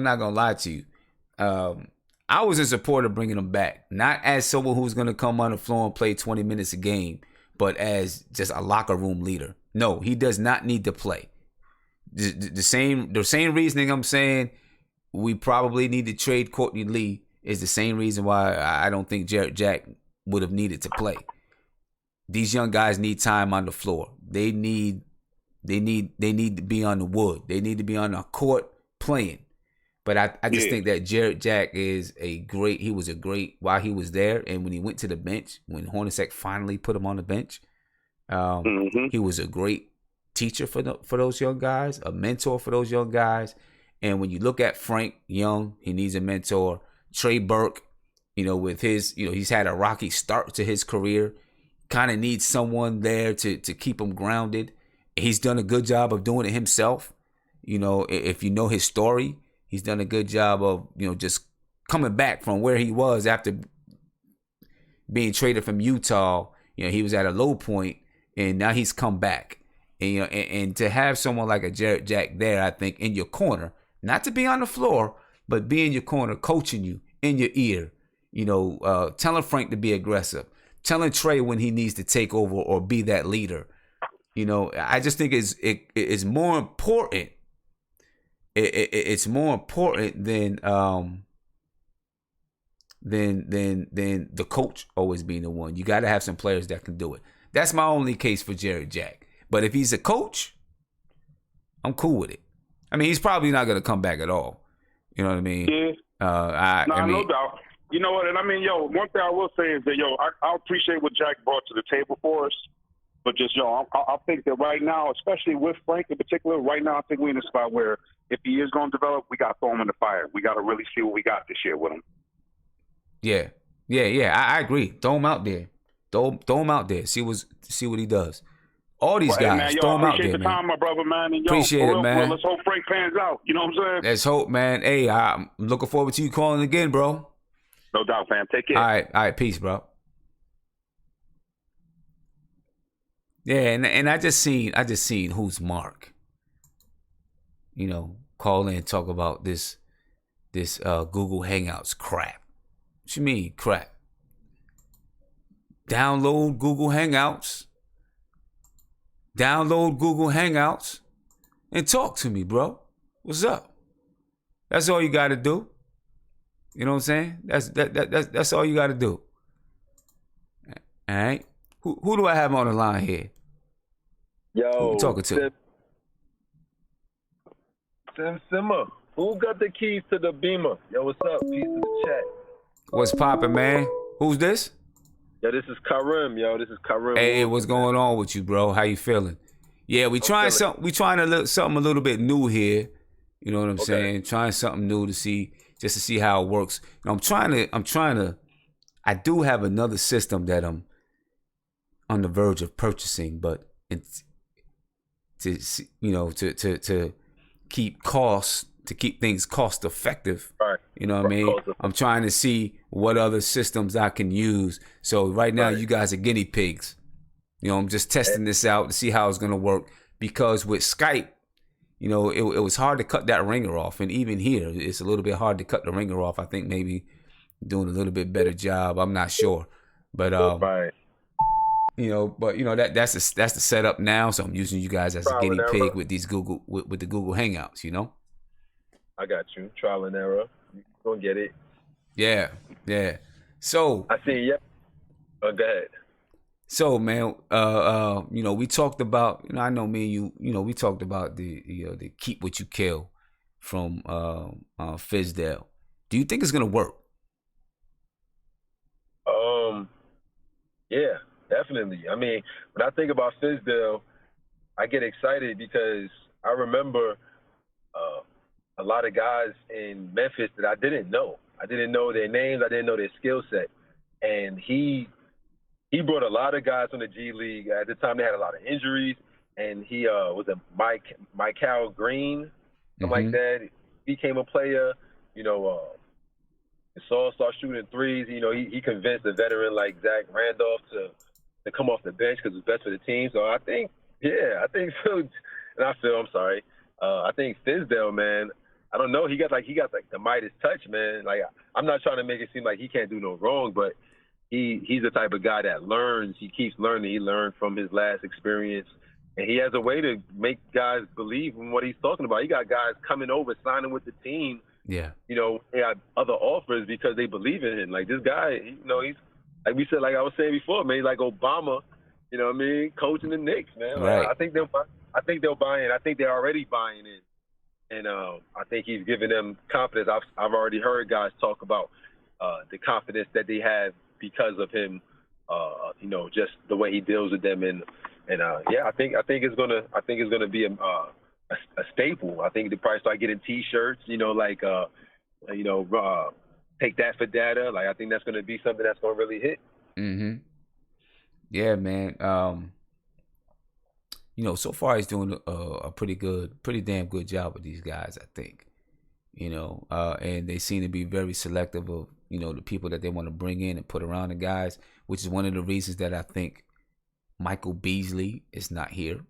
A: not gonna lie to you. I was in support of bringing him back, not as someone who's gonna come on the floor and play 20 minutes a game, but as just a locker room leader. No, he does not need to play. The same reasoning I'm saying we probably need to trade Courtney Lee is the same reason why I don't think Jarrett Jack would have needed to play. These young guys need time on the floor. They need to be on the wood. They need to be on the court playing. But I just think that Jarrett Jack he was a great while he was there, and when he went to the bench, when Hornacek finally put him on the bench, he was a great teacher for those young guys, a mentor for those young guys. And when you look at Frank Young, he needs a mentor. Trey Burke, with his, he's had a rocky start to his career, kind of needs someone there to keep him grounded. He's done a good job of doing it himself. If you know his story, he's done a good job of, just coming back from where he was after being traded from Utah. He was at a low point, and now he's come back. And, and to have someone like a Jarrett Jack there, I think, in your corner, not to be on the floor, but be in your corner, coaching you, in your ear, telling Frank to be aggressive, telling Trey when he needs to take over or be that leader. I just think it's more important. It's more important than the coach always being the one. You got to have some players that can do it. That's my only case for Jarrett Jack. But if he's a coach, I'm cool with it. I mean, he's probably not going to come back at all. You know what I mean?
F: Yeah. No doubt. You know what? And I mean, one thing I will say is that, I appreciate what Jack brought to the table for us. But just, I think that right now, especially with Frank in particular, right now I think we're in a spot where if he is going to develop, we got to throw him in the fire. We got to really see what we got this year with him.
A: Yeah. I agree. Throw him out there. Throw him out there. See what he does. All these guys,
F: man,
A: throw him out there,
F: appreciate the
A: man.
F: time, my brother, man. And,
A: Appreciate it, man.
F: Let's hope Frank pans out. You know what I'm saying?
A: Let's hope, man. Hey, I'm looking forward to you calling again, bro.
F: No doubt, fam. Take care.
A: All right. Peace, bro. Yeah, and I just seen who's Mark. Call in and talk about this Google Hangouts crap. What you mean crap? Download Google Hangouts and talk to me, bro. What's up? That's all you got to do. You know what I'm saying? That's all you got to do. All right. Who do I have on the line here?
G: Yo,
A: who you talking to?
G: Simmer. Who got the keys to the Beamer? Yo, what's up? Peace to the chat.
A: What's poppin', man? Who's this?
G: Yo, this is Karim.
A: Hey, what's going on with you, bro? How you feeling? Yeah, we trying something a little bit new here. You know what I'm saying? Trying something new to see how it works. I'm trying to. I do have another system that I'm on the verge of purchasing, but it's to keep things cost effective.
G: Right.
A: You know what I mean? I'm trying to see what other systems I can use. So right now, you guys are guinea pigs. I'm just testing this out to see how it's gonna work. Because with Skype, it was hard to cut that ringer off, and even here, it's a little bit hard to cut the ringer off. I think maybe doing a little bit better job. I'm not sure, but
G: right.
A: That's the setup now. So I'm using you guys as a guinea pig with these with the Google Hangouts.
G: I got you. Trial and error. You gonna get it.
A: Yeah. So
G: I see. Yeah. Oh, go ahead.
A: So, man, we talked about. I know me and you. We talked about the keep what you kill from Fizdale. Do you think it's gonna work?
G: Yeah, definitely. I mean, when I think about Fizdale, I get excited because I remember uh, a lot of guys in Memphis that I didn't know. I didn't know their names. I didn't know their skill set. And he brought a lot of guys from the G League. At the time, they had a lot of injuries. And he was a Michael Green, something like
A: Mm-hmm.
G: that. He became a player. You know, Saul started shooting threes. You know, he convinced a veteran like Zach Randolph to come off the bench because it's best for the team. So I think, yeah, I think Phil, and I feel, I'm sorry, I think Fizdale, man, I don't know, he got like the Midas touch, man. Like I'm not trying to make it seem like he can't do no wrong, but he's the type of guy that learns. He keeps learning. He learned from his last experience. And he has a way to make guys believe in what he's talking about. He got guys coming over, signing with the team.
A: Yeah.
G: You know, they got other offers because they believe in him. Like this guy, you know, he's like we said, like I was saying before, man, he's like Obama. You know what I mean? Coaching the Knicks, man. Like,
A: Right.
G: I think they'll buy in. I think they're already buying in, and I think he's giving them confidence. I've already heard guys talk about the confidence that they have because of him. You know, just the way he deals with them, and yeah, I think it's gonna be a staple. I think they probably start getting T-shirts. You know, like you know, take that for data. Like I think that's gonna be something that's gonna really hit.
A: Mm-hmm. Yeah, man. You know, so far he's doing a pretty damn good job with these guys, I think. You know, and they seem to be very selective of, you know, the people that they want to bring in and put around the guys, which is one of the reasons that I think Michael Beasley is not here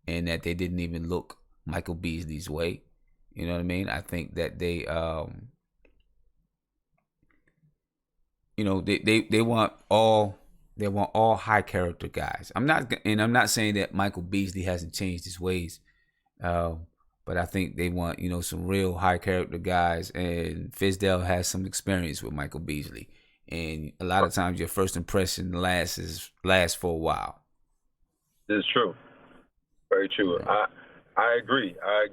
A: and that they didn't even look Michael Beasley's way. You know what I mean? I think that they, you know, they want all high character guys. I'm not saying that Michael Beasley hasn't changed his ways, but I think they want, you know, some real high character guys. And Fizdale has some experience with Michael Beasley, and a lot of times your first impression lasts for a while.
G: This is true. Very true.
A: Yeah.
G: I agree. I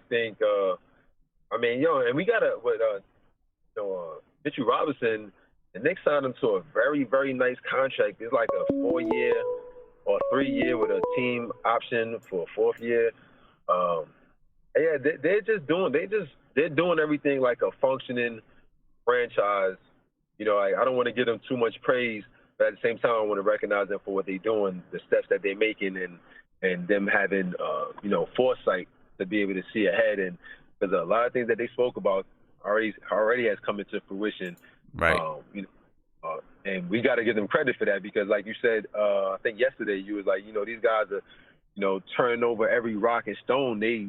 G: think. I mean, and we got Mitchell Robinson. The Knicks signed him to a very, very nice contract. It's like a 4-year or 3-year with a team option for a 4th year. Yeah, they're doing everything like a functioning franchise. You know, I don't want to give them too much praise, but at the same time, I want to recognize them for what they're doing, the steps that they're making, and them having you know, foresight to be able to see ahead. And because a lot of things that they spoke about already has come into fruition.
A: Right.
G: You know, and we got to give them credit for that because, like you said, I think yesterday you was like, you know, these guys are, you know, turning over every rock and stone. They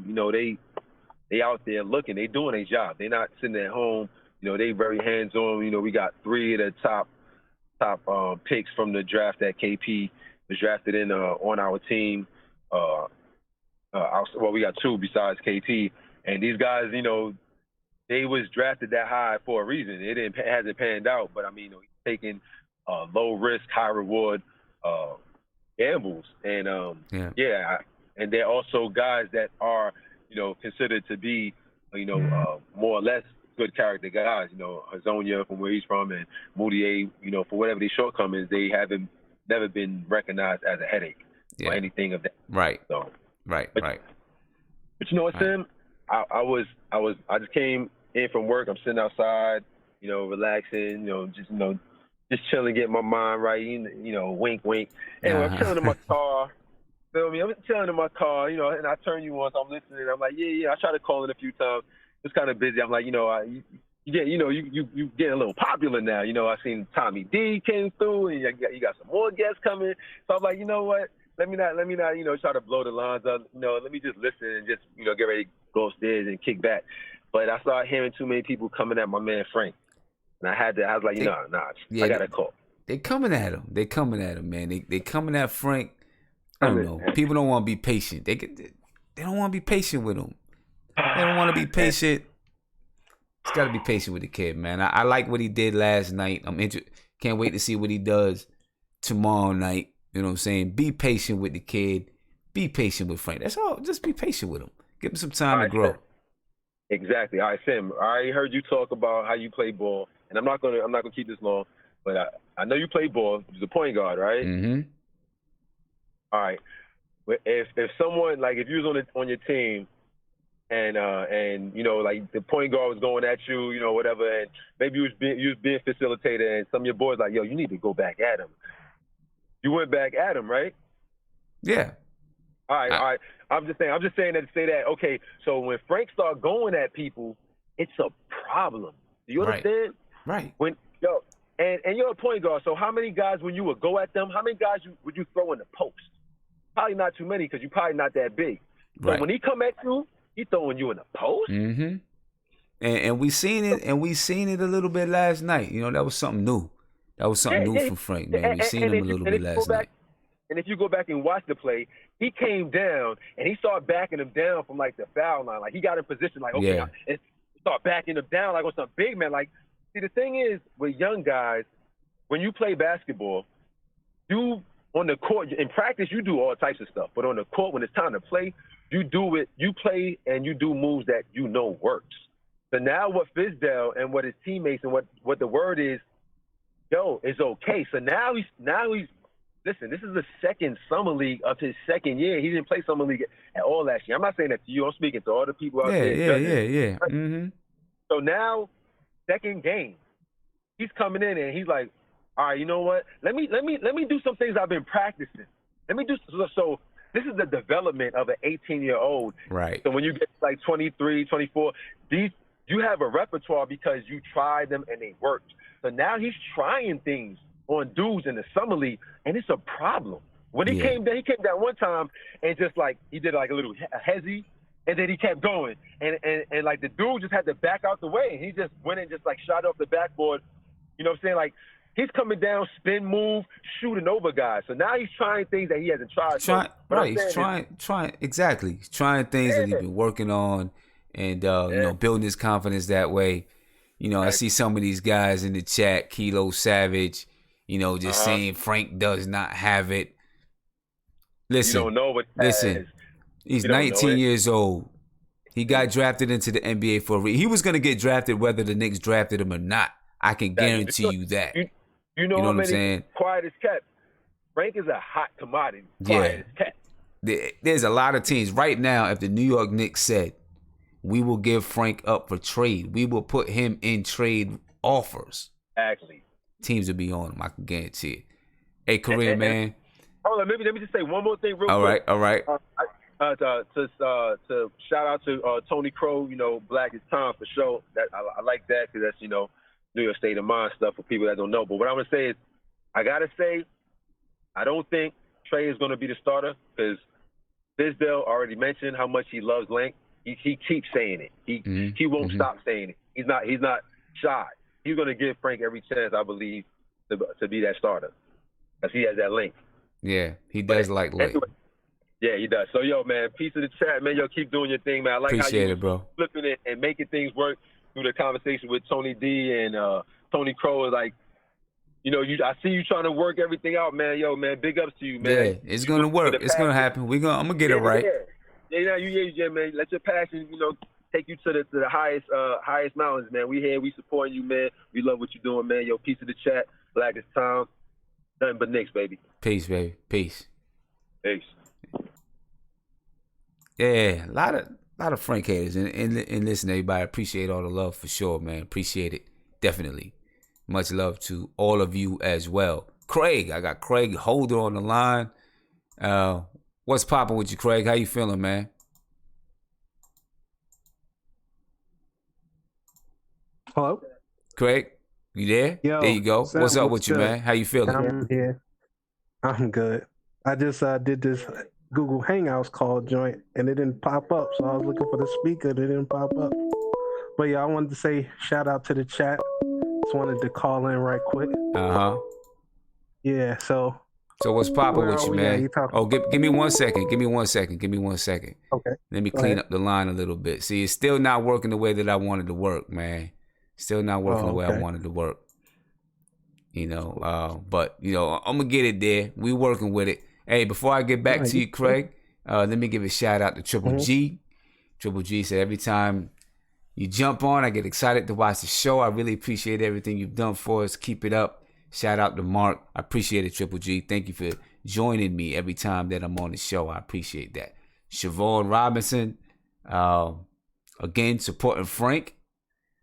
G: out there looking. They doing their job. They're not sitting at home. You know, they very hands on. You know, we got 3 of the top picks from the draft that KP was drafted in on our team. Well, we got 2 besides KP, and these guys, you know, they was drafted that high for a reason. It hasn't panned out, but I mean, you know, he's taking low risk, high reward gambles, and and they're also guys that are, you know, considered to be, you know, more or less good character guys. You know, Hazonia from where he's from, and Moutier, you know, for whatever their shortcomings, they haven't never been recognized as a headache or anything of that.
A: Right.
G: So,
A: right.
G: But you know what, Sam? I just came in from work. I'm sitting outside, you know, relaxing, just chilling, getting my mind right. You know, wink, wink. Anyway, I'm chilling in my car. Feel me? I'm chilling in my car, you know, and I turn you on, so I'm listening. I'm like, yeah. I tried to call in a few times. It's kind of busy. I'm like, you know, you getting a little popular now. You know, I seen Tommy D came through, and you got some more guests coming. So I'm like, you know what? Let me not, you know, try to blow the lines up. You know, let me just listen and just, you know, get ready to go upstairs and kick back. But I started hearing too many people coming at my man Frank, and I was like, I gotta call.
A: They coming at him. Man. They coming at Frank. I don't know. People don't want to be patient. They don't want to be patient with him. They don't want to be patient. Just got to be patient with the kid, man. I like what he did last night. Can't wait to see what he does tomorrow night. You know what I'm saying? Be patient with the kid. Be patient with Frank. That's all. Just be patient with him. Give him some time to grow.
G: Exactly. All right, Sam. I already heard you talk about how you play ball, and I'm not gonna keep this long. but I know you play ball. You're the point guard, right?
A: Mm-hmm.
G: All right. If someone like if you was on your team and you know like the point guard was going at you, you know whatever, and maybe you was being facilitated, and some of your boys like, yo, you need to go back at him. You went back at him, right?
A: Yeah.
G: All right. I'm just saying that to say that. Okay, so when Frank started going at people, it's a problem. Do you understand?
A: Right.
G: When and you're a point guard. So how many guys when you would go at them? How many guys would you throw in the post? Probably not too many because you're probably not that big. So
A: Right.
G: when he come at you, he throwing you in the post.
A: Mm-hmm. And we seen it, a little bit last night. You know, that was something new. That was something new from Frank, man. We seen him a little bit last night.
G: And if you go back and watch the play, he came down and he started backing him down from like the foul line. Like he got in position, like okay, and start backing him down like on some big man. Like, see, the thing is with young guys, when you play basketball, you on the court in practice you do all types of stuff, but on the court when it's time to play, you do it. You play and you do moves that you know works. So now what Fizdale and what his teammates and what the word is, is okay. So now he's listen, this is the second summer league of his second year. He didn't play summer league at all last year. I'm not saying that to you. I'm speaking to all the people out there.
A: Yeah. Mm-hmm.
G: So now, second game, he's coming in and he's like, all right, you know what? Let me do some things I've been practicing. Let me do so. This is the development of an 18-year-old.
A: Right.
G: So when you get like 23, 24, you have a repertoire because you tried them and they worked. So now he's trying things on dudes in the summer league, and it's a problem. When he came down one time and just like he did like a little hezzy, and then he kept going, and like the dude just had to back out the way, and he just went and just like shot off the backboard. You know what I'm saying? Like he's coming down, spin move, shooting over guys. So now he's trying things that he hasn't tried.
A: He's trying things that he's been working on, and you know, building his confidence that way. You know, I see some of these guys in the chat, Kilo Savage, you know, just saying Frank does not have it. Listen,
G: you don't know what
A: he's 19 years old. He got drafted into the NBA for a reason. He was going to get drafted whether the Knicks drafted him or not. I can guarantee you that.
G: You know
A: what I'm
G: many
A: saying?
G: Quiet as kept. Frank is a hot commodity. Quiet as kept.
A: There's a lot of teams. Right now, if the New York Knicks said, we will give Frank up for trade, we will put him in trade offers.
G: Exactly.
A: Teams will be on him. I can guarantee it. Hey, Kareem, man.
G: Hold on, let me just say one more thing real quick.
A: All right.
G: To shout out to Tony Crow, you know, Black is Time for sure. That I like that because that's, you know, New York State of Mind stuff for people that don't know. But what I'm gonna say is, I gotta say, I don't think Trey is gonna be the starter because Fizdale already mentioned how much he loves length. He keeps saying it. He won't stop saying it. He's not shy. He's gonna give Frank every chance, I believe, to be that starter because he has that length.
A: Yeah, he does like length.
G: Anyway, yeah, he does. So, yo, man, peace of the chat, man. Yo, keep doing your thing, man. I like
A: Appreciate
G: how you
A: it, bro.
G: flipping it and making things work through the conversation with Tony D and Tony Crow. Is like, you know, I see you trying to work everything out, man. Yo, man, big ups to you, man.
A: Yeah, it's gonna work. It's gonna happen. I'm gonna get it right.
G: Yeah, man. Let your passion, you know, take you to the highest mountains, man. We here, we supporting you, man. We love what you're doing, man. Yo, peace of the chat. Black is Time. Nothing but Knicks, baby.
A: Peace, baby. Peace.
G: Peace.
A: Yeah, a lot of Frank haters, and listen, everybody, appreciate all the love for sure, man. Appreciate it, definitely. Much love to all of you as well. Craig, I got Craig Holder on the line. What's popping with you, Craig? How you feeling, man?
H: Hello,
A: Craig, you there?
H: Yo,
A: there you go.
H: Sam,
A: what's up with you,
H: good?
A: man? How you feeling?
H: I'm here. I'm good. I just did this Google Hangouts call joint, and it didn't pop up. So I was looking for the speaker, and it didn't pop up. But yeah, I wanted to say shout out to the chat. Just wanted to call in right quick. Yeah. So
A: what's popping with you, man? Give me 1 second. Give me 1 second.
H: Okay.
A: Let me clean up the line a little bit. See, it's still not working the way that I wanted to work, man. Still not working the way I wanted to work. You know, but you know, I'm gonna get it there. We working with it. Hey, before I get back to you, Craig, let me give a shout out to Triple G. Triple G said every time you jump on, I get excited to watch the show. I really appreciate everything you've done for us. Keep it up. Shout out to Mark. I appreciate it, Triple G. Thank you for joining me every time that I'm on the show. I appreciate that. Siobhan Robinson, again, supporting Frank.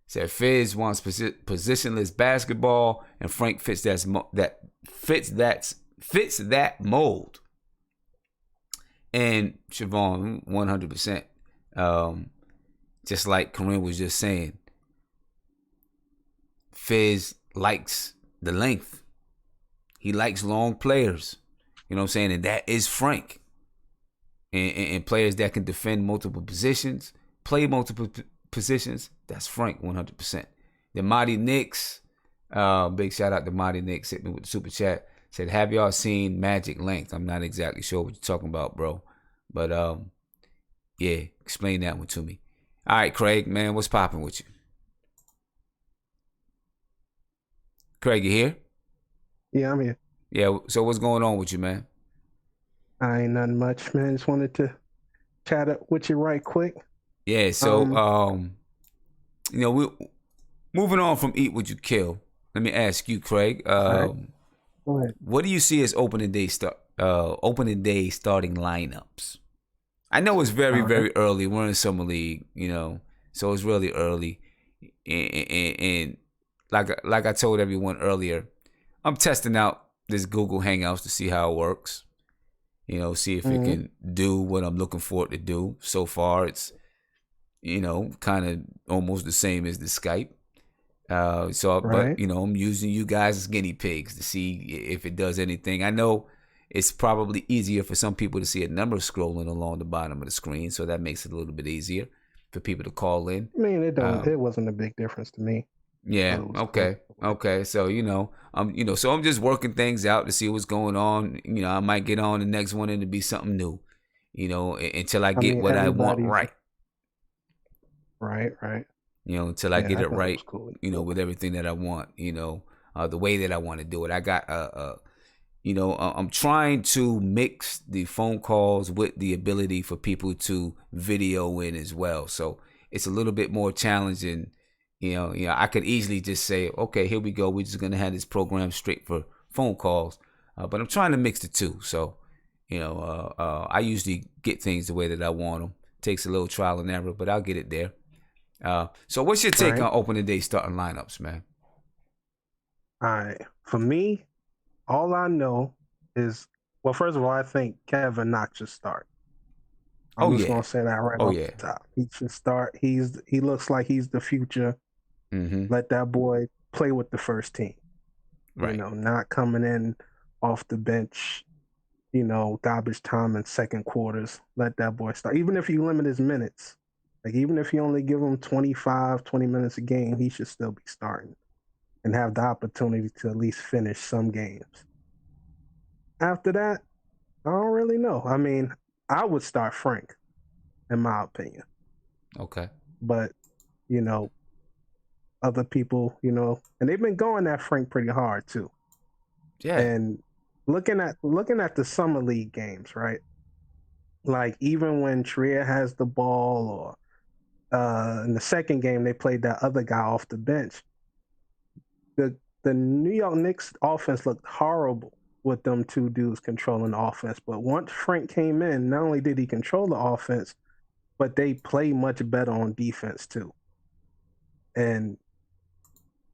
A: Said Fizz wants positionless basketball, and Frank fits that mold. And Siobhan, 100%. Just like Corinne was just saying, Fizz likes the length. He likes long players. You know what I'm saying? And that is Frank. And players that can defend multiple positions, play multiple positions, that's Frank 100%. The Mighty Knicks, big shout out to Mighty Knicks, hit me with the super chat. Said, have y'all seen Magic Length? I'm not exactly sure what you're talking about, bro. But yeah, explain that one to me. All right, Craig, man, what's popping with you? Craig, you here?
H: Yeah, I'm here.
A: Yeah, so what's going on with you, man?
H: I ain't nothing much, man. Just wanted to chat up with you right quick.
A: Yeah, so you know, we moving on from Eat What You Kill. Let me ask you, Craig.
H: Go ahead.
A: What do you see as opening day starting lineups? I know it's very early. We're in summer league, you know, so it's really early. And like I told everyone earlier, I'm testing out this Google Hangouts to see how it works. You know, see if it can do what I'm looking for it to do. So far, it's, you know, kind of almost the same as the Skype. But, you know, I'm using you guys as guinea pigs to see if it does anything. I know it's probably easier for some people to see a number scrolling along the bottom of the screen, so that makes it a little bit easier for people to call in.
H: I mean, it wasn't a big difference to me.
A: Yeah. Okay. So, you know, so I'm just working things out to see what's going on. You know, I might get on the next one and it'll be something new, you know, until I get what I want right.
H: Right.
A: You know, until I get it right,
H: cool.
A: You know, with everything that I want, you know, the way that I want to do it. I got, you know, I'm trying to mix the phone calls with the ability for people to video in as well. So it's a little bit more challenging. You know, I could easily just say, okay, here we go. We're just going to have this program straight for phone calls. But I'm trying to mix the two. So, you know, I usually get things the way that I want them. Takes a little trial and error, but I'll get it there. So what's your take on opening day starting lineups, man?
H: All right. For me, all I know is, well, first of all, I think Kevin Knox should start. I'm just gonna say that right off the top. He should start. He looks like he's the future. Let that boy play with the first team. Right. You know, not coming in off the bench, you know, garbage time in second quarters. Let that boy start. Even if you limit his minutes, like even if you only give him 20 minutes a game, he should still be starting and have the opportunity to at least finish some games. After that, I don't really know. I mean, I would start Frank, in my opinion.
A: Okay. But,
H: you know, other people, you know, and they've been going at Frank pretty hard too. Yeah. And looking at the summer league games, right? Like even when Trier has the ball, or in the second game they played that other guy off the bench. The New York Knicks offense looked horrible with them two dudes controlling the offense. But once Frank came in, not only did he control the offense, but they play much better on defense too. And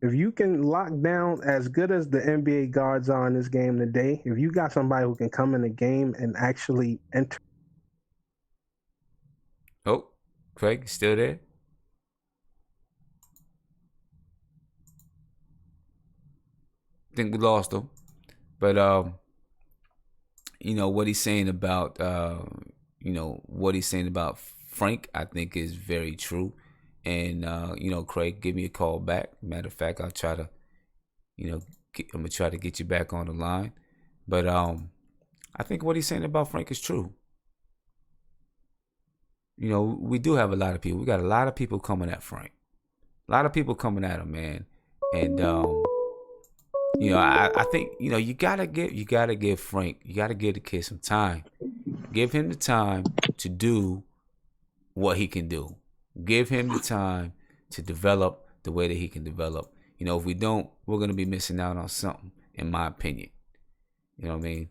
H: if you can lock down as good as the NBA guards are in this game today, if you got somebody who can come in the game and actually enter.
A: Oh, Craig, still there? I think we lost him. But, you know, what he's saying about, Frank, I think is very true. And, you know, Craig, give me a call back. Matter of fact, I'll try to, you know, I'm going to try to get you back on the line. But I think what he's saying about Frank is true. You know, we do have a lot of people. We got a lot of people coming at Frank. A lot of people coming at him, man. And, you know, I think, you know, you gotta give Frank, you gotta give the kid some time. Give him the time to do what he can do. Give him the time to develop the way that he can develop. You know, if we don't, we're gonna be missing out on something. in my opinion. You know what I mean?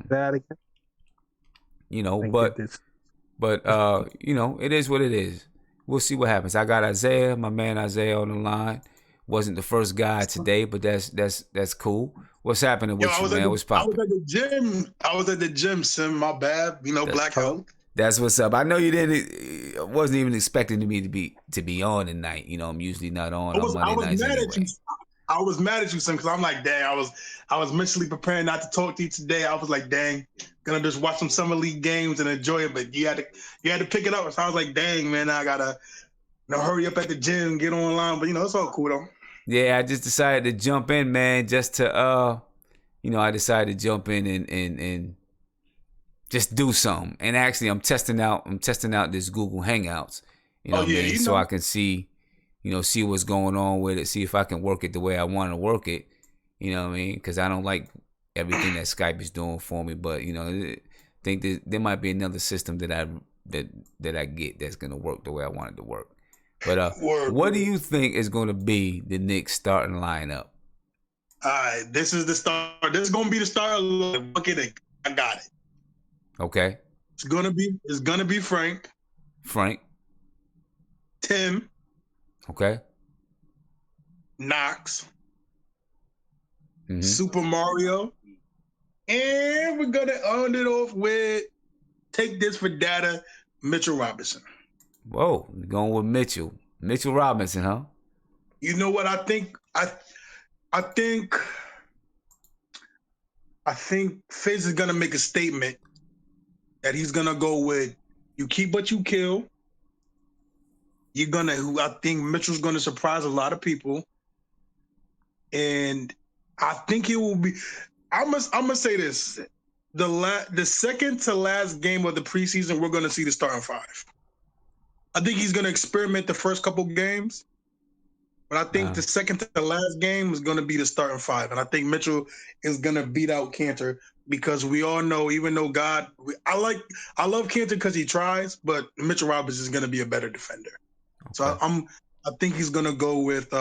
H: That again.
A: You know,
H: Thank
A: but
H: goodness.
A: you know, it is what it is. We'll see what happens. I got Isaiah, my man Isaiah, on the line. Wasn't the first guy today, but that's cool. What's happening with you, man? What's popping?
I: I was at the gym. Sim. My bad. You know, black health.
A: That's what's up. I know you didn't. Wasn't even expecting me to be on tonight. You know, I'm usually not on Monday nights anyway.
I: I was mad at you, Sim, because I'm like, dang, I was mentally preparing not to talk to you today. I was like, dang, gonna just watch some summer league games and enjoy it, but you had to pick it up. So I was like, dang, man, I gotta hurry up at the gym, get online. But it's all cool though.
A: Yeah, I just decided to jump in, man, just to I decided to jump in and just do something. And actually I'm testing out this Google Hangouts. You know what I mean? So I can see what's going on with it, see if I can work it the way I want to work it. You know what I mean? Because I don't like everything that Skype is doing for me. But I think there might be another system that I get that's gonna work the way I want it to work. But what do you think is going to be the Knicks starting lineup?
I: All right, this is the start. This is going to be the start. Look at it. I got it.
A: Okay.
I: It's gonna be Frank. Tim.
A: Okay.
I: Knox. Super Mario. And we're gonna end it off with take this for data, Mitchell Robinson.
A: Whoa, going with Mitchell Robinson, huh?
I: You know what I think? I think Fizz is gonna make a statement that he's gonna go with you keep what you kill. I think Mitchell's gonna surprise a lot of people, and I think it will be. I'm gonna say this: the second to last game of the preseason, we're gonna see the starting five. I think he's going to experiment the first couple games, but I think the second to the last game is going to be the starting five. And I think Mitchell is going to beat out Kanter because we all know, even though I love Kanter because he tries, but Mitchell Robinson is going to be a better defender. Okay. So I think he's going to go with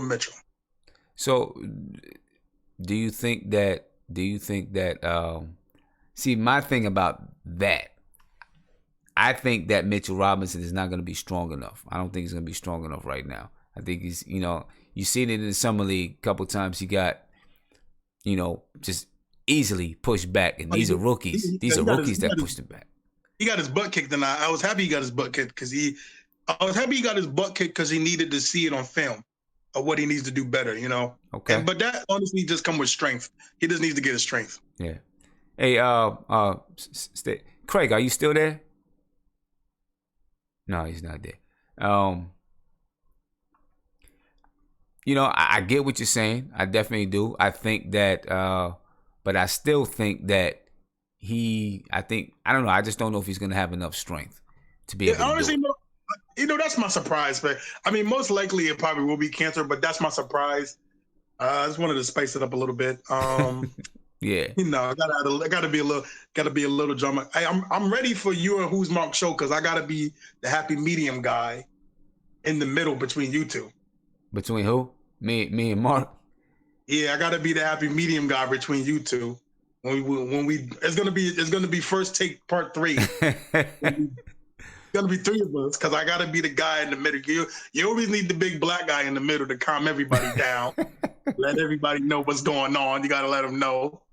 I: Mitchell.
A: So do you think that see, my thing about that, I think that Mitchell Robinson is not going to be strong enough. I don't think he's going to be strong enough right now. I think he's, you seen it in the summer league a couple times. He got, just easily pushed back. And these are rookies. These are rookies that pushed him back.
I: He got his butt kicked tonight. I was happy he got his butt kicked because he needed to see it on film of what he needs to do better, Okay. But that honestly just comes with strength. He just needs to get his strength.
A: Yeah. Hey, Craig, are you still there? No, he's not there. I get what you're saying. I definitely do. I think that, but I still think that I don't know. I just don't know if he's going to have enough strength to be able to
I: honestly,
A: do it.
I: That's my surprise. But I mean, most likely it probably will be Kanter, but that's my surprise. I just wanted to spice it up a little bit.
A: Yeah,
I: I gotta be a little drama. I'm ready for you and Who's Mark show because I gotta be the happy medium guy in the middle between you two.
A: Between who? Me and Mark.
I: Yeah, I gotta be the happy medium guy between you two. When we it's gonna be first take part 3. It's gonna be 3 of us because I gotta be the guy in the middle. You always need the big black guy in the middle to calm everybody down, let everybody know what's going on. You gotta let them know.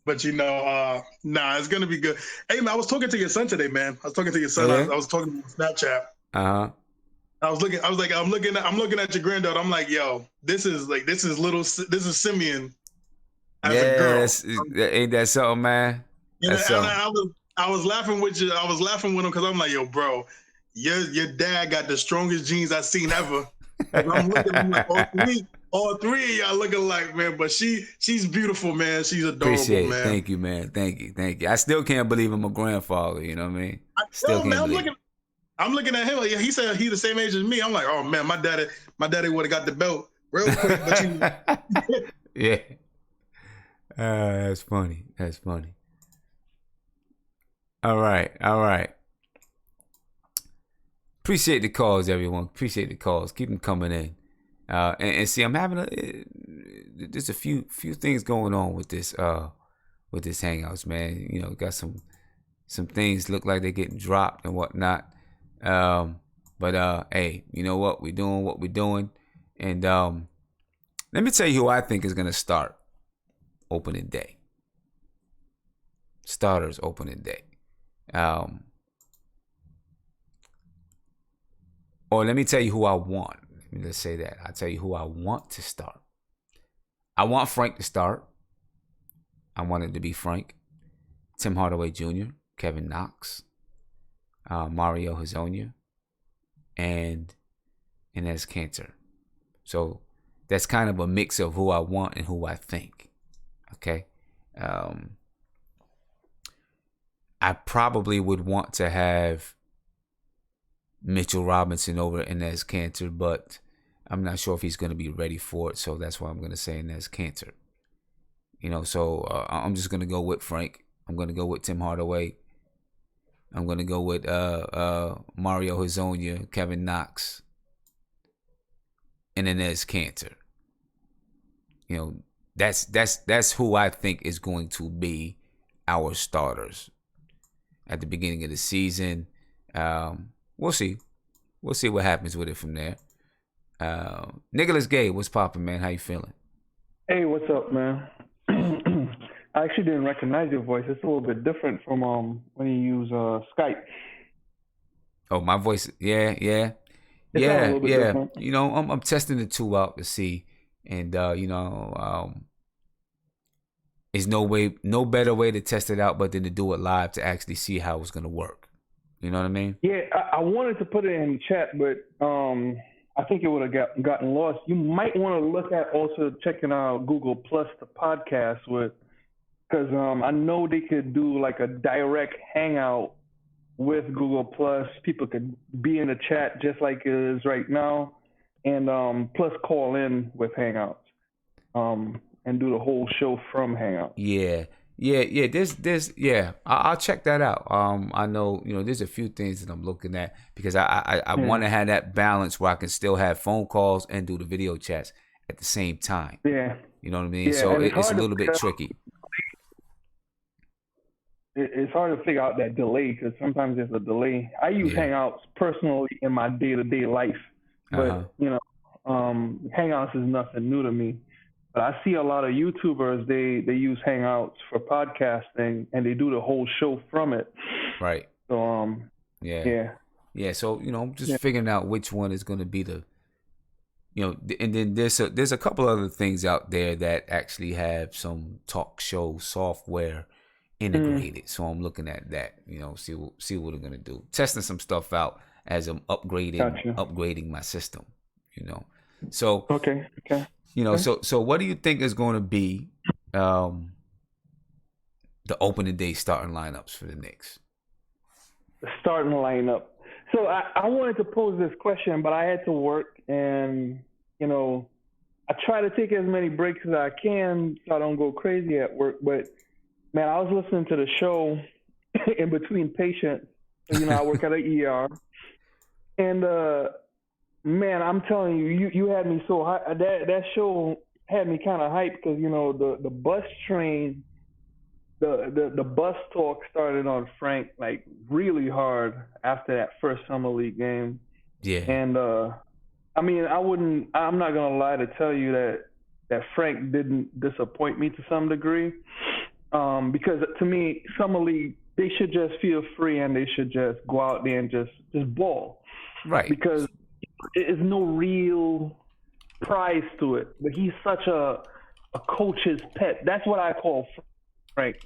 I: But it's gonna be good. Hey man, I was talking to your son today, man. I was talking to your son. I was talking to him on Snapchat. I'm looking at your granddaughter. I'm like, yo, this is Simeon as a girl.
A: Ain't that something, man?
I: I was laughing with you. I was laughing with him because I'm like, yo, bro, your dad got the strongest genes I've seen ever. I'm like, all three of y'all looking like, man, but she's beautiful, man. She's adorable,
A: Appreciate it.
I: Man.
A: Thank you, man. Thank you. I still can't believe I'm a grandfather. You know what I mean?
I: I'm looking at him. He said he's the same age as me. I'm like, oh man, my daddy would have got the belt real quick. But
A: yeah. That's funny. All right. Appreciate the calls, everyone. Appreciate the calls. Keep them coming in. And see, I'm having there's a few things going on with this Hangouts, man. You know, got some things look like they're getting dropped and whatnot. But hey, you know what? We're doing what we're doing. And let me tell you who I think is gonna start opening day. Starters opening day. Or let me tell you who I want. Let's say that. I'll tell you who I want to start. I want Frank to start. I want it to be Frank, Tim Hardaway Jr., Kevin Knox, Mario Hezonja, and Enes Kanter. So that's kind of a mix of who I want and who I think. Okay. I probably would want to have Mitchell Robinson over Enes Kanter, but I'm not sure if he's going to be ready for it. So that's why I'm going to say Enes Kanter. You know, so I'm just going to go with Frank. I'm going to go with Tim Hardaway. I'm going to go with Mario Hezonja, Kevin Knox, and Enes Kanter. You know, that's who I think is going to be our starters at the beginning of the season. We'll see. We'll see what happens with it from there. Nicholas Gay, what's poppin', man? How you feeling?
J: Hey, what's up, man? I actually didn't recognize your voice. It's a little bit different from when you use Skype.
A: Oh, my voice? Yeah.
J: Different.
A: You know, I'm testing the two out to see, and there's no better way to test it out but than to do it live to actually see how it's gonna work. You know what I mean?
J: Yeah, I wanted to put it in the chat, but I think it would have gotten lost. You might want to look at also checking out Google Plus the podcast with, because I know they could do like a direct hangout with Google Plus. People could be in the chat just like it is right now, and plus call in with Hangouts, and do the whole show from Hangouts.
A: Yeah. I'll check that out. I know, you know, there's a few things that I'm looking at because I want to have that balance where I can still have phone calls and do the video chats at the same time.
J: Yeah.
A: You know what I mean?
J: Yeah,
A: so it's a little bit tricky.
J: It's hard to figure out that delay because sometimes there's a delay. I use Hangouts personally in my day-to-day life, but you know, Hangouts is nothing new to me. But I see a lot of YouTubers, they use Hangouts for podcasting, and they do the whole show from it.
A: Right.
J: So,
A: Yeah. So, you know, just figuring out which one is going to be the, you know, and then there's a couple other things out there that actually have some talk show software integrated. So I'm looking at that, you know, see what I'm going to do. Testing some stuff out as I'm upgrading my system, you know. So,
J: okay.
A: You know, so what do you think is going to be the opening day starting lineups for the Knicks?
J: The starting lineup. So I wanted to pose this question, but I had to work, and you know, I try to take as many breaks as I can so I don't go crazy at work. But man, I was listening to the show in between patients. You know, I work at an ER, and man, I'm telling you had me so high. That show had me kind of hyped because, you know, the bus train, the bus talk started on Frank like really hard after that first summer league game.
A: Yeah.
J: And I mean, I'm not gonna lie to tell you that Frank didn't disappoint me to some degree, because to me, summer league, they should just feel free and they should just go out there and just ball.
A: Right.
J: Because there's no real prize to it, but he's such a coach's pet. That's what I call Frank.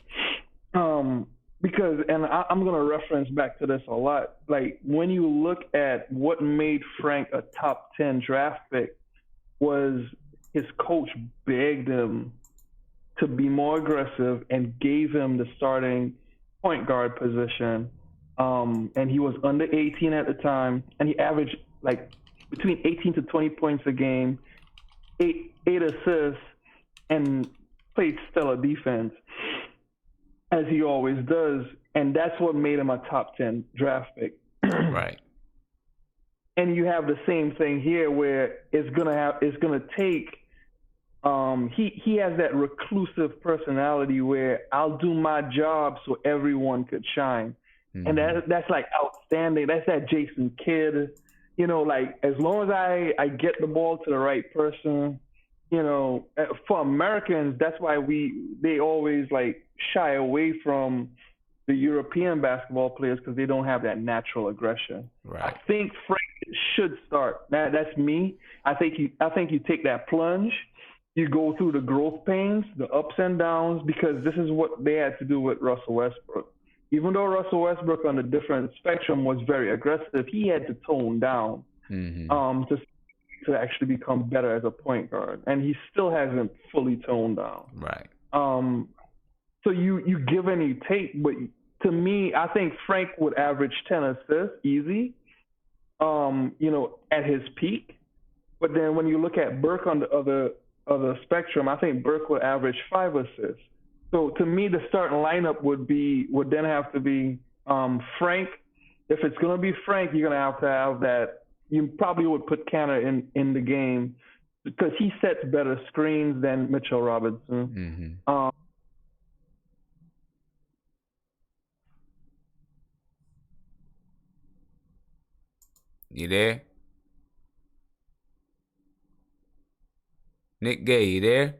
J: Because, and I'm going to reference back to this a lot, like when you look at what made Frank a top 10 draft pick was his coach begged him to be more aggressive and gave him the starting point guard position. And he was under 18 at the time, and he averaged like between 18 to 20 points a game, eight assists, and played stellar defense, as he always does. And that's what made him a top 10 draft pick.
A: Right.
J: and you have the same thing here where it's gonna take. He has that reclusive personality where I'll do my job so everyone could shine, and that's like outstanding. That's that Jason Kidd, like as long as I get the ball to the right person, for Americans, that's why they always like shy away from the European basketball players because they don't have that natural aggression.
A: Right.
J: I think Frank should start. That's me. I think you take that plunge. You go through the growth pains, the ups and downs, because this is what they had to do with Russell Westbrook. Even though Russell Westbrook on a different spectrum was very aggressive, he had to tone down to actually become better as a point guard, and he still hasn't fully toned down.
A: Right.
J: So you give and you take, but to me, I think Frank would average 10 assists easy, at his peak. But then when you look at Burke on the other spectrum, I think Burke would average 5 assists. So to me, the starting lineup would then have to be Frank. If it's going to be Frank, you're going to have that. You probably would put Kanter in the game because he sets better screens than Mitchell Robinson.
A: You there? Nick Gay, you there?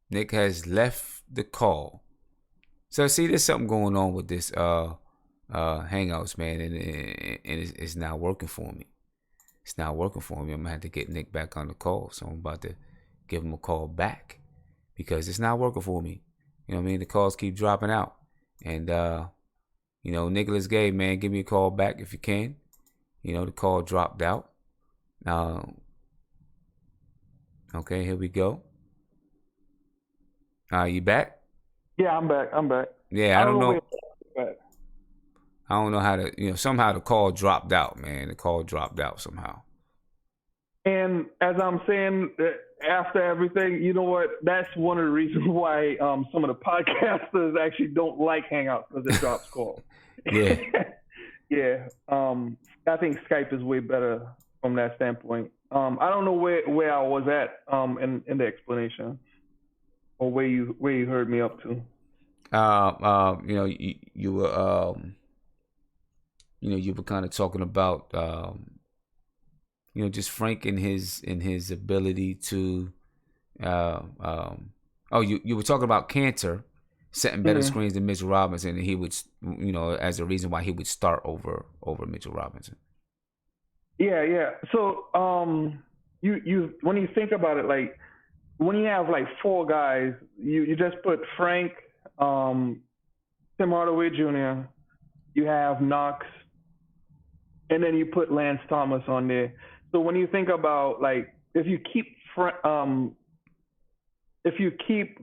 A: Nick has left the call. So see, there's something going on with this Hangouts, man, and it's not working for me. It's not working for me. I'm gonna have to get Nick back on the call. So I'm about to give him a call back because it's not working for me. You know what I mean? The calls keep dropping out. And Nicholas Gay, man, give me a call back if you can. The call dropped out. Okay, here we go. You back?
J: Yeah, I'm back.
A: Yeah, I don't know. I don't know how to, somehow the call dropped out, man. The call dropped out somehow.
J: And as I'm saying, after everything, you know what? That's one of the reasons why some of the podcasters actually don't like Hangouts because it drops calls.
A: Yeah.
J: Yeah. I think Skype is way better from that standpoint. I don't know where I was at in the explanation or where you heard me up to.
A: You were you were kind of talking about just Frank and his ability to you were talking about Kanter setting better screens than Mitchell Robinson, and he would as a reason why he would start over Mitchell Robinson.
J: Yeah. So you when you think about it, like when you have like 4 guys, you just put Frank, Tim Hardaway Jr., you have Knox, and then you put Lance Thomas on there. So when you think about like if you keep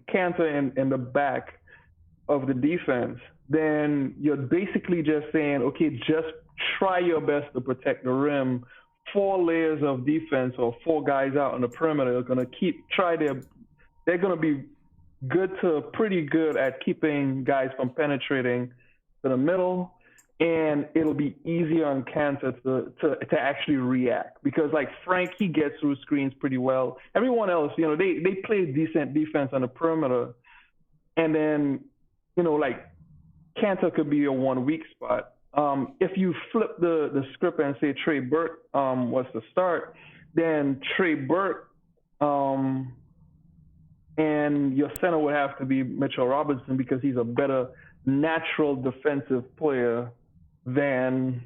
J: Kanter in the back of the defense, then you're basically just saying, okay, just try your best to protect the rim. 4 layers of defense or 4 guys out on the perimeter are going to they're going to be good to pretty good at keeping guys from penetrating to the middle, and it'll be easier on Kanter to actually react because like Frank, he gets through screens pretty well. Everyone else, they play decent defense on the perimeter, and then like Kanter could be your one weak spot. If you flip the script and say Trey Burke was the start, then Trey Burke and your center would have to be Mitchell Robinson because he's a better natural defensive player than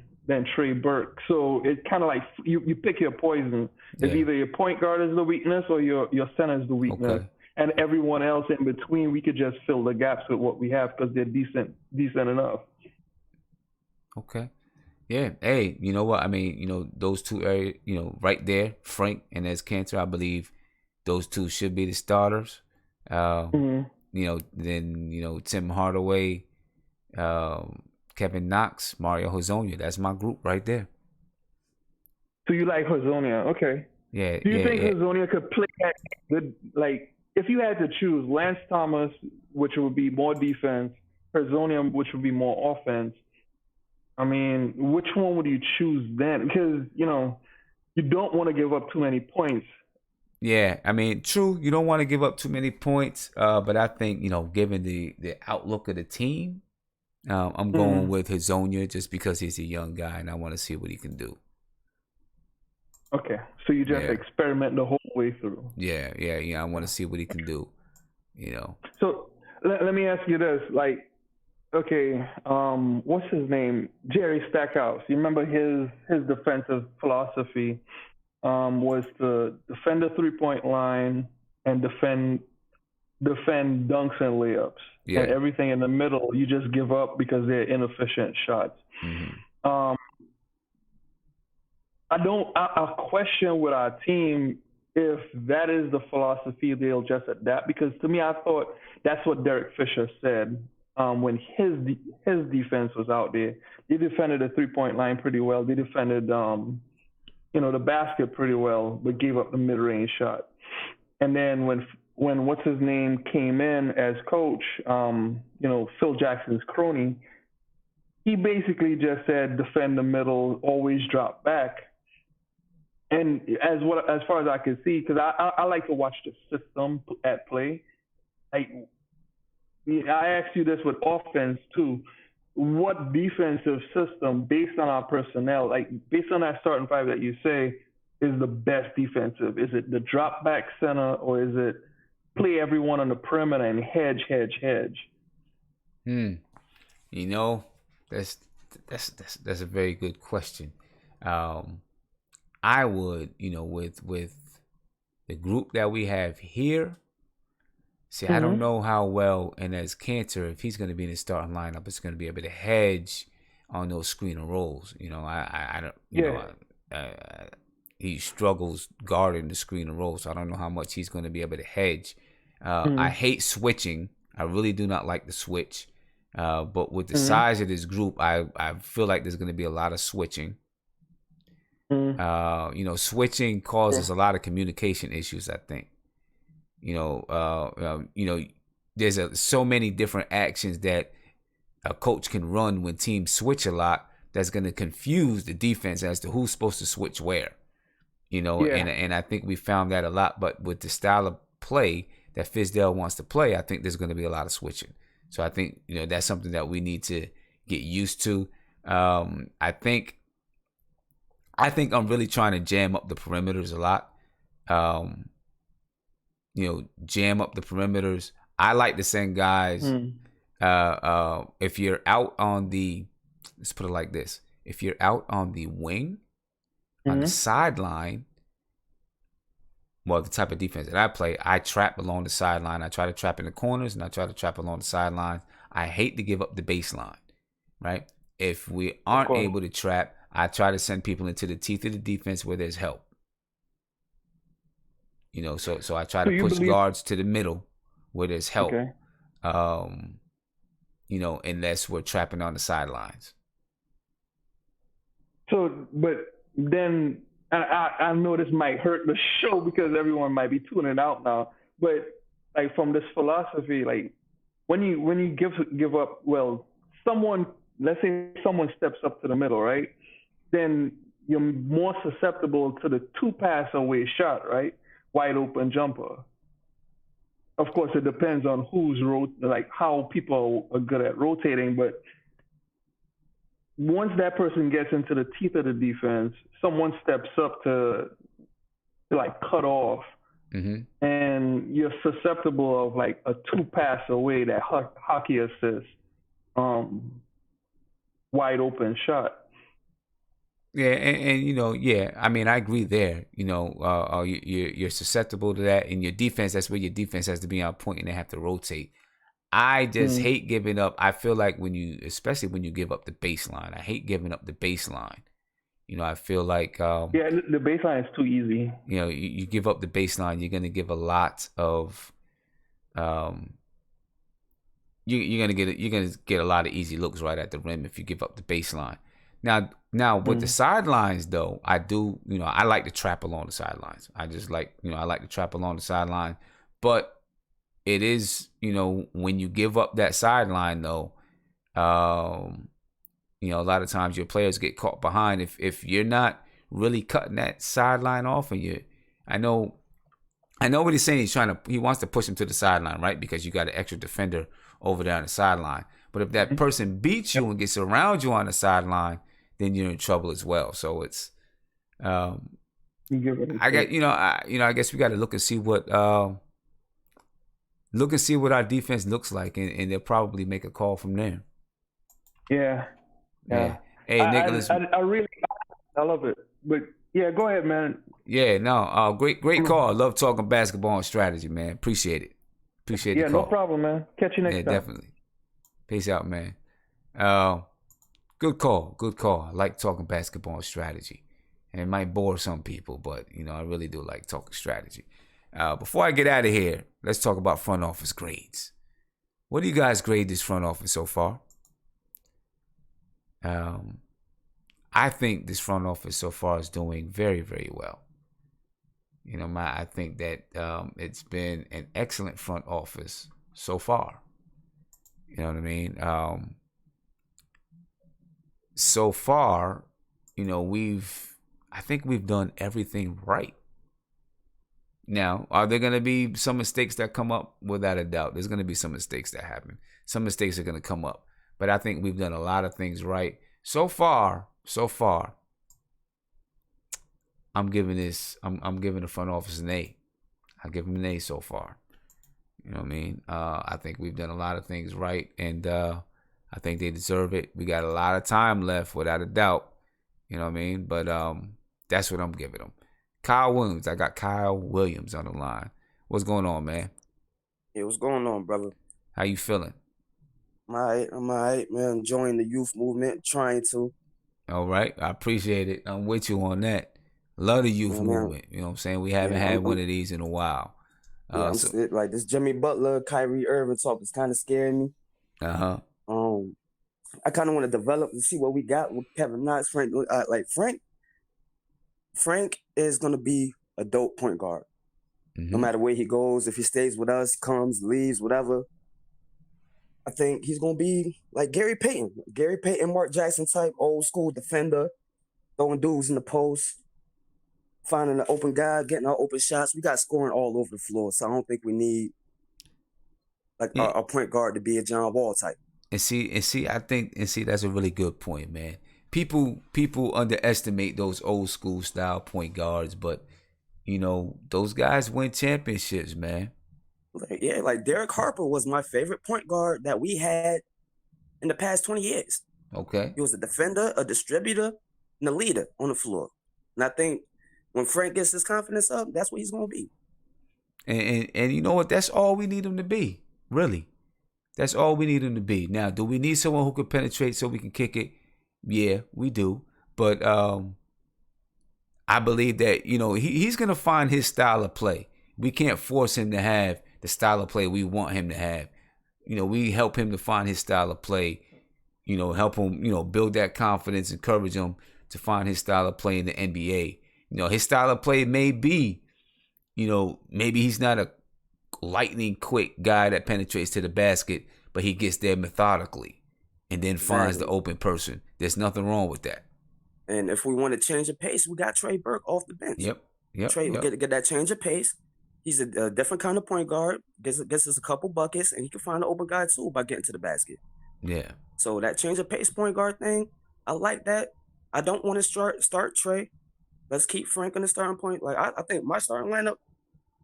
J: Trey Burke. So it's kind of like you pick your poison. Yeah. It's either your point guard is the weakness or your center is the weakness. Okay. And everyone else in between, we could just fill the gaps with what we have because they're decent enough.
A: Okay. Yeah. Hey, you know what? I mean, those 2 areas, right there, Frank and as Kanter, I believe those 2 should be the starters. Then, Tim Hardaway, Kevin Knox, Mario Hezonja. That's my group right there.
J: So you like Hezonja? Okay.
A: Yeah.
J: Do you think Hezonja could play that good? Like, if you had to choose Lance Thomas, which would be more defense, Hezonja, which would be more offense, I mean, which one would you choose then? Because, you don't want to give up too many points.
A: Yeah, I mean, true. You don't want to give up too many points, but I think given the outlook of the team, I'm going with Hazonia just because he's a young guy and I want to see what he can do.
J: Okay, so you just experiment the whole way through.
A: Yeah. I want to see what he can do.
J: So let me ask you this: like, okay, what's his name? Jerry Stackhouse. You remember his defensive philosophy was to defend the 3-point line and defend dunks and layups.
A: Yeah.
J: And everything in the middle, you just give up because they're inefficient shots.
A: Mm-hmm.
J: I question with our team if that is the philosophy they'll just adapt, because to me, I thought that's what Derek Fisher said when his defense was out there. They defended the 3-point line pretty well. They defended the basket pretty well, but gave up the mid-range shot. And then when what's his name came in as coach, Phil Jackson's crony, he basically just said defend the middle, always drop back. And as far as I can see, because I like to watch the system at play. I asked you this with offense too. What defensive system, based on our personnel, like based on that starting five that you say, is the best defensive? Is it the drop back center, or is it play everyone on the perimeter and hedge?
A: That's a very good question. I would, with the group that we have here, see, I don't know how well, and as Kanter, if he's going to be in the starting lineup, it's going to be able to hedge on those screen and rolls. He struggles guarding the screen and roll, so I don't know how much he's going to be able to hedge. I hate switching. I really do not like the switch. But with the size of this group, I feel like there's going to be a lot of switching. Switching causes a lot of communication issues, I think. There's so many different actions that a coach can run when teams switch a lot that's going to confuse the defense as to who's supposed to switch where. And I think we found that a lot. But with the style of play that Fizdale wants to play, I think there's going to be a lot of switching. So I think, that's something that we need to get used to. I think I'm really trying to jam up the perimeters a lot. Jam up the perimeters. I like to send guys. If you're out on let's put it like this. If you're out on the wing, on the sideline, well, the type of defense that I play, I trap along the sideline. I try to trap in the corners, and I try to trap along the sidelines. I hate to give up the baseline, right? If we aren't able to trap, I try to send people into the teeth of the defense where there's help. So I try to push guards to the middle where there's help.
J: Okay.
A: Unless we're trapping on the sidelines.
J: So, but then I know this might hurt the show because everyone might be tuning out now. But like from this philosophy, like when you give up, well, let's say someone steps up to the middle, right? Then you're more susceptible to the 2-pass away shot, right? Wide open jumper. Of course, it depends on how people are good at rotating, but once that person gets into the teeth of the defense, someone steps up to cut off, and you're susceptible of like a 2-pass away, that hockey assist, wide open shot.
A: Yeah, and I mean, I agree there. You're susceptible to that, and your defense. That's where your defense has to be on point, and they have to rotate. I just hate giving up. I feel like especially when you give up the baseline. I hate giving up the baseline. I feel like
J: the baseline is too easy.
A: You give up the baseline, you're gonna give a lot of you're gonna get a lot of easy looks right at the rim if you give up the baseline. Now with the sidelines though, I do I like to trap along the sidelines. I just like I like to trap along the sideline, but it is when you give up that sideline though, You know, a lot of times your players get caught behind if you're not really cutting that sideline off, and I know what he's saying. He wants to push him to the sideline, right? Because you got an extra defender over there on the sideline. But if that person beats you and gets around you on the sideline, then you're in trouble as well. So it's, I guess we got to look and see what our defense looks like, and they'll probably make a call from there.
J: Yeah.
A: Hey, Nicholas.
J: I love it. But yeah, go ahead, man.
A: Yeah, no, great call. Love talking basketball and strategy, man. Appreciate it. Appreciate the call.
J: Yeah, no problem, man. Catch you next time.
A: Yeah, definitely. Peace out, man. Good call. I like talking basketball and strategy. And it might bore some people, but, I really do like talking strategy. Before I get out of here, let's talk about front office grades. What do you guys grade this front office so far? I think this front office so far is doing very, very well. I think that it's been an excellent front office so far. You know what I mean? So far, I think we've done everything right. Now, are there going to be some mistakes that come up? Without a doubt, there's going to be some mistakes that happen. Some mistakes are going to come up. But I think we've done a lot of things right. So far, I'm giving the front office an A. I give them an A so far. You know what I mean? I think we've done a lot of things right, and I think they deserve it. We got a lot of time left, without a doubt. You know what I mean? But that's what I'm giving them. Kyle Williams. I got Kyle Williams on the line. What's going on, man?
K: Hey, what's going on, brother?
A: How you feeling?
K: I'm all right, man. Enjoying the youth movement, trying to.
A: All right. I appreciate it. I'm with you on that. Love the youth movement. You know what I'm saying? We haven't had one of these in a while.
K: Like this Jimmy Butler, Kyrie Irving talk is kind of scaring me.
A: Uh-huh.
K: I kind of want to develop and see what we got with Kevin Knox. Frank is going to be a dope point guard. Mm-hmm. No matter where he goes, if he stays with us, comes, leaves, whatever. I think he's going to be like Gary Payton, Mark Jackson type, old school defender, throwing dudes in the post, finding an open guy, getting our open shots. We got scoring all over the floor, so I don't think we need a point guard to be a John Wall type.
A: And see, that's a really good point, man. People underestimate those old school style point guards, but those guys win championships, man.
K: Like Derek Harper was my favorite point guard that we had in the past 20 years.
A: Okay.
K: He was a defender, a distributor, and a leader on the floor. And I think when Frank gets his confidence up, that's what he's going to be.
A: And you know what? That's all we need him to be, really. That's all we need him to be. Now, do we need someone who can penetrate so we can kick it? Yeah, we do. But I believe that, he's going to find his style of play. We can't force him to have the style of play we want him to have. We help him to find his style of play, help him, build that confidence, encourage him to find his style of play in the NBA. His style of play may be, maybe he's not a lightning quick guy that penetrates to the basket, but he gets there methodically and then finds the open person. There's nothing wrong with that.
K: And if we want to change the pace, we got Trey Burke off the bench.
A: Yep.
K: Get that change of pace. He's a different kind of point guard. Gets us a couple buckets, and he can find an open guy too by getting to the basket.
A: Yeah.
K: So that change of pace point guard thing, I like that. I don't want to start Trey. Let's keep Frank on the starting point. I think my starting lineup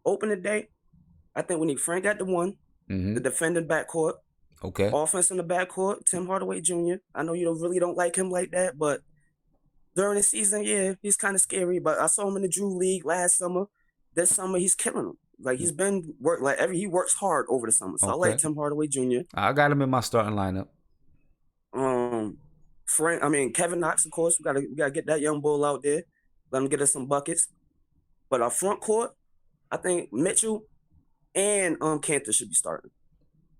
K: open today. I think we need Frank at the one, the defending backcourt.
A: Okay.
K: Offense in the backcourt, Tim Hardaway Jr. I know you really don't like him like that, but during the season, yeah, he's kind of scary. But I saw him in the Drew League last summer. This summer, he's killing them. He's been he works hard over the summer. So I like Tim Hardaway Jr.
A: I got him in my starting lineup.
K: Kevin Knox, of course. We gotta get that young bull out there. Let him get us some buckets. But our front court, I think Mitchell and Kanter should be starting.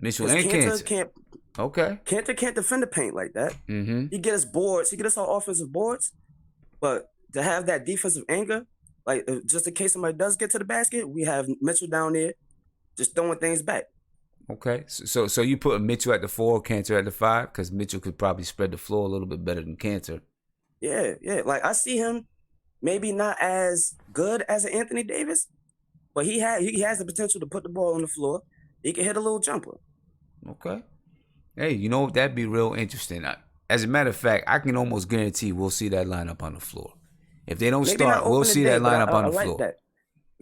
A: Mitchell and Kanter.
K: Kanter can't defend the paint like that.
A: Mm-hmm.
K: He get us boards. He get us our offensive boards. But to have that defensive anger, just in case somebody does get to the basket, we have Mitchell down there just throwing things back.
A: Okay. So you put Mitchell at the 4, Kanter at the 5, because Mitchell could probably spread the floor a little bit better than Kanter.
K: Yeah. Like I see him maybe not as good as an Anthony Davis, but he has the potential to put the ball on the floor. He can hit a little jumper.
A: Okay. Hey, you know, that'd be real interesting. As a matter of fact, I can almost guarantee we'll see that lineup on the floor. If they don't
K: Maybe
A: start, we'll see that lineup on the
K: like
A: floor.
K: that.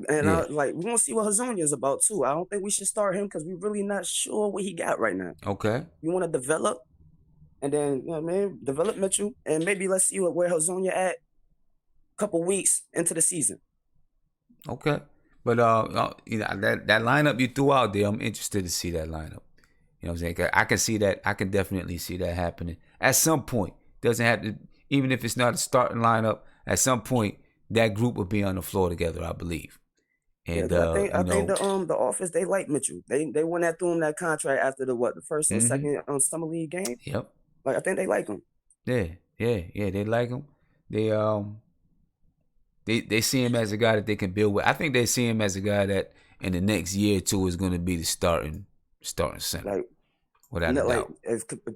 K: And
A: Yeah.
K: we're going to see what Hazonia is about, too. I don't think we should start him because we're really not sure what he got right now.
A: Okay.
K: We want to develop, and then, develop Mitchell, and maybe let's see where Hazonia at a couple weeks into the season.
A: Okay. But, that lineup you threw out there, I'm interested to see that lineup. You know what I'm saying? I can see that. I can definitely see that happening at some point. Doesn't have to, even if it's not a starting lineup, at some point, that group will be on the floor together, I believe. And
K: I think the office, they like Mitchell. They went at through him that contract after the first and second summer league game.
A: Yep.
K: Like I think they like him.
A: Yeah. They like him. They see him as a guy that they can build with. I think they see him as a guy that in the next year or two is going to be the starting center.
K: Like,
A: without a doubt.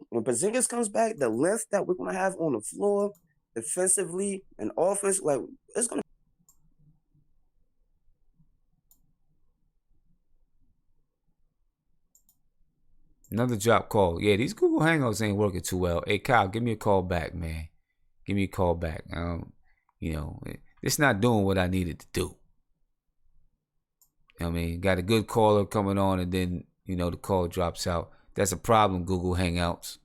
K: When Porzingis comes back, the length that we're gonna have on the floor, defensively and offense, like it's gonna.
A: Another drop call. Yeah, these Google Hangouts ain't working too well. Hey, Kyle, give me a call back, man. Give me a call back. It's not doing what I needed to do. You know what I mean? Got a good caller coming on, and then, the call drops out. That's a problem, Google Hangouts.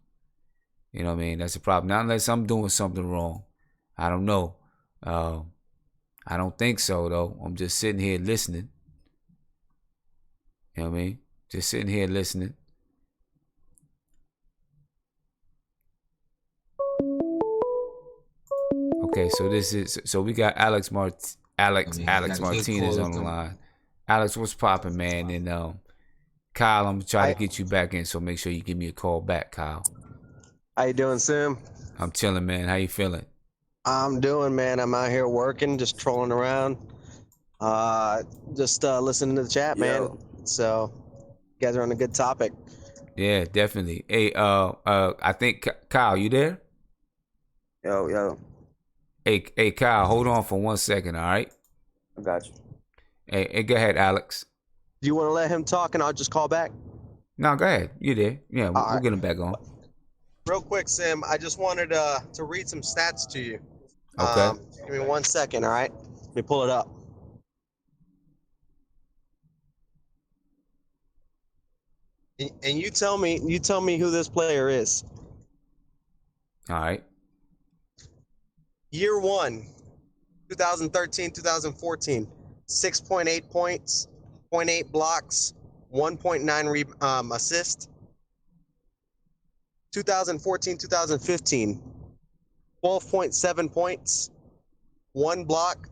A: You know what I mean? That's a problem. Not unless I'm doing something wrong. I don't know. I don't think so, though. I'm just sitting here listening. You know what I mean? Just sitting here listening. Okay, so we got Alex Martinez on the line. Alex, what's popping, man? And Kyle, I'm gonna try to get you back in, so make sure you give me a call back, Kyle.
L: How you doing, Sim?
A: I'm chilling, man. How you feeling?
L: I'm doing, man. I'm out here working, just trolling around, just listening to the chat, man. So you guys are on a good topic.
A: Yeah, definitely. Hey, I think Kyle, you there?
K: Yo.
A: Hey, Kyle, hold on for 1 second, all right?
K: I got you.
A: Hey, go ahead, Alex.
L: Do you want to let him talk and I'll just call back?
A: No, go ahead. You there? Yeah, we'll get him back on.
L: Real quick, Sim, I just wanted to read some stats to you.
A: Okay.
L: Give me 1 second, all right? Let me pull it up. And you tell me who this player is.
A: All right.
L: Year 1, 2013, 2014, 6.8 points, 0.8 blocks, 1.9 assists. 2014, 2015, 12.7 points, 1 block,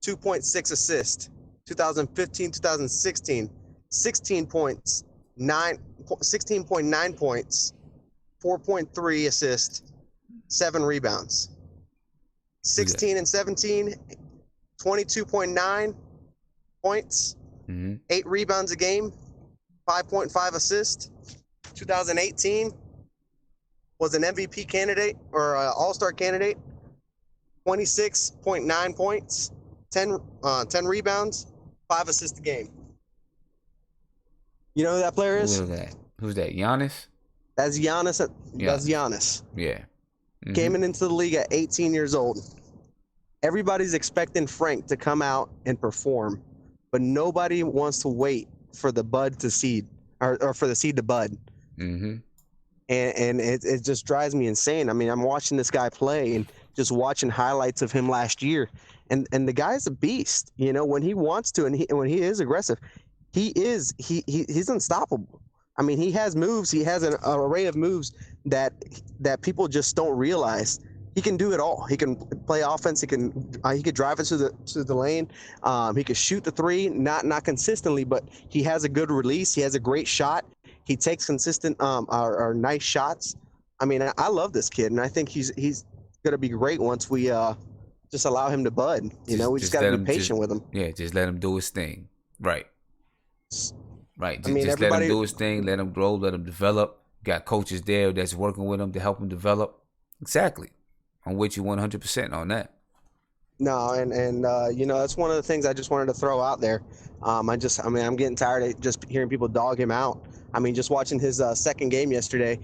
L: 2.6 assists. 2015, 2016, 16 points, 16.9 points, 4.3 assists, 7 rebounds. 16 and 17, 22.9 points, 8 rebounds a game, 5.5 assists. 2018 was an MVP candidate or All-Star candidate, 26.9 points, 10 rebounds, 5 assists a game. You know who that player is?
A: Who's that? Giannis?
L: That's Giannis. That's Giannis.
A: Yeah.
L: Came into the league at 18 years old. Everybody's expecting Frank to come out and perform, but nobody wants to wait for the bud to seed or for the seed to bud.
A: Mm-hmm.
L: And it just drives me insane. I mean, I'm watching this guy play and just watching highlights of him last year, and the guy's a beast. When he wants to and when he is aggressive, he's unstoppable. I mean, he has moves. He has an array of moves that people just don't realize. He can do it all. He can play offense. He could drive it to the lane. He could shoot the three, not consistently, but he has a good release. He has a great shot. He takes consistent or nice shots. I mean, I love this kid, and I think he's gonna be great once we just allow him to bud. We just gotta be patient with him.
A: Yeah, just let him do his thing. Right. Right.
L: I mean,
A: Just let him
L: everybody.
A: do his thing. Let him grow. Let him develop. Got coaches there that's working with him to help him develop. Exactly. I'm with you 100% on that.
L: No, and that's one of the things I just wanted to throw out there. I'm getting tired of just hearing people dog him out. I mean, just watching his second game yesterday,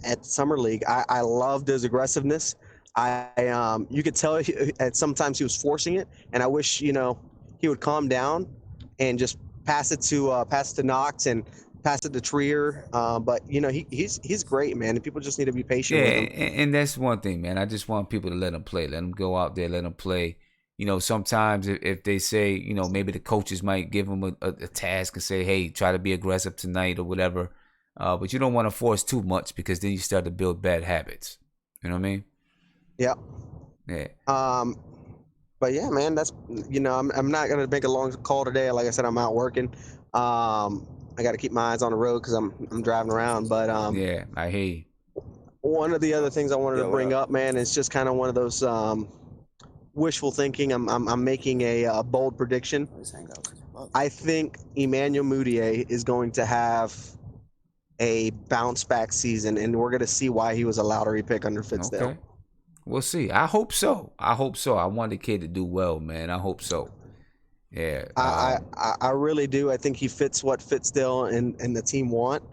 L: at Summer League, I loved his aggressiveness. You could tell at sometimes he was forcing it, and I wish he would calm down and just pass it to Knox and pass it to Trier. But he's great, man, and people just need to be patient with him.
A: And that's one thing, man. I just want people to let him play. Let him go out there. Let him play. Sometimes if they say, maybe the coaches might give him a task and say, hey, try to be aggressive tonight or whatever. But you don't want to force too much because then you start to build bad habits. You know what I mean?
L: Yeah.
A: Yeah.
L: But yeah, man, that's I'm not gonna make a long call today. Like I said, I'm out working. I got to keep my eyes on the road because I'm driving around. But
A: yeah, I hear you.
L: One of the other things I wanted to bring up, man, is just kind of one of those wishful thinking. I'm making a bold prediction. I think Emmanuel Mudiay is going to have a bounce back season, and we're going to see why he was a lottery pick under Fizdale.
A: Okay. We'll see. I hope so. I want the kid to do well, man. I hope so. Yeah.
L: I really do. I think he fits what Fizdale and the team want.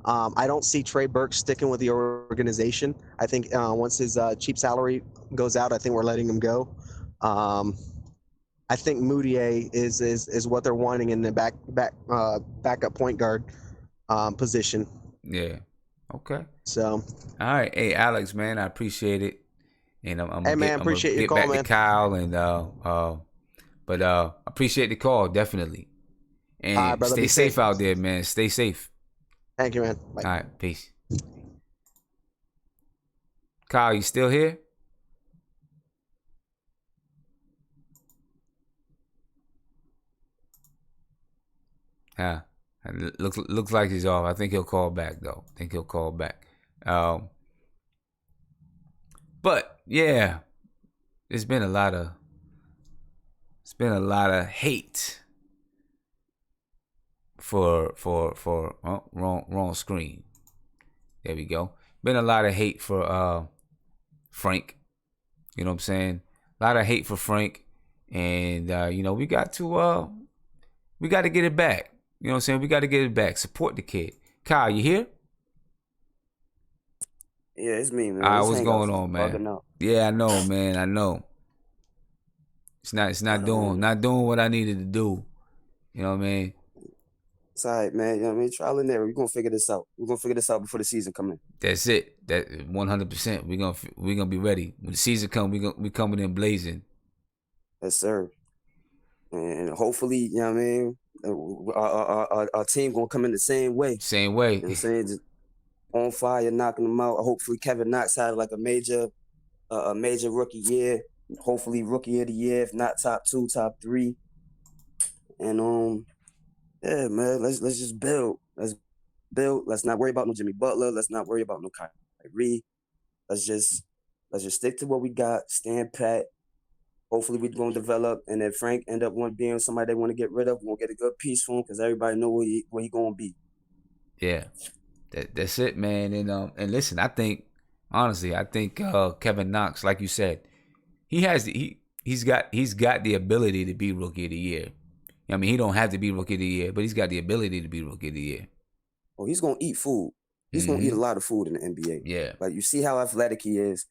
L: I don't see Trey Burke sticking with the organization. I think once his cheap salary goes out, I think we're letting him go. I think Mudiay is what they're wanting in the backup point guard position.
A: Yeah. Okay.
L: So.
A: All right. Hey, Alex, man, I appreciate it. And I'm
L: appreciate your
A: get
L: call,
A: back
L: man.
A: to Kyle and but appreciate the call definitely. And
L: all right, brother,
A: stay safe out there, man. Stay safe.
L: Thank you, man. Bye.
A: All right, peace. Kyle, you still here? Yeah. Looks like he's off. I think he'll call back though. But yeah, it's been a lot of hate for wrong screen. There we go. Been a lot of hate for Frank. You know what I'm saying? A lot of hate for Frank, and we got to get it back. You know what I'm saying? We got to get it back. Support the kid. Kyle, you here?
K: Yeah, it's me, man.
A: All right, what's going on, man? Yeah, I know, man. I know. It's not doing what I needed to do. You know what I mean?
K: It's all right, man. You know what I mean? Trial and error. We're gonna figure this out. We're gonna figure this out before the season come in.
A: That's it. That 100%. We're gonna be ready when the season come. We coming in blazing.
K: Yes, sir. And hopefully, you know what I mean. Our team gonna come in the same way.
A: Same way.
K: You know what I'm saying? Just on fire, knocking them out. Hopefully, Kevin Knox had like a major rookie year. Hopefully, rookie of the year, if not top 2, top 3. And yeah, man, let's just build. Let's build. Let's not worry about no Jimmy Butler. Let's not worry about no Kyrie. Let's just stick to what we got. Stand pat. Hopefully we're gonna develop, and if Frank end up being somebody they want to get rid of, we'll get a good piece for him because everybody know where he gonna be.
A: Yeah, that's it, man. And listen, I think honestly, Kevin Knox, like you said, he's got the ability to be rookie of the year. I mean, he don't have to be rookie of the year, but he's got the ability to be rookie of the year.
K: Oh, he's gonna eat food. He's gonna eat a lot of food in the NBA.
A: Yeah,
K: like you see how athletic he is.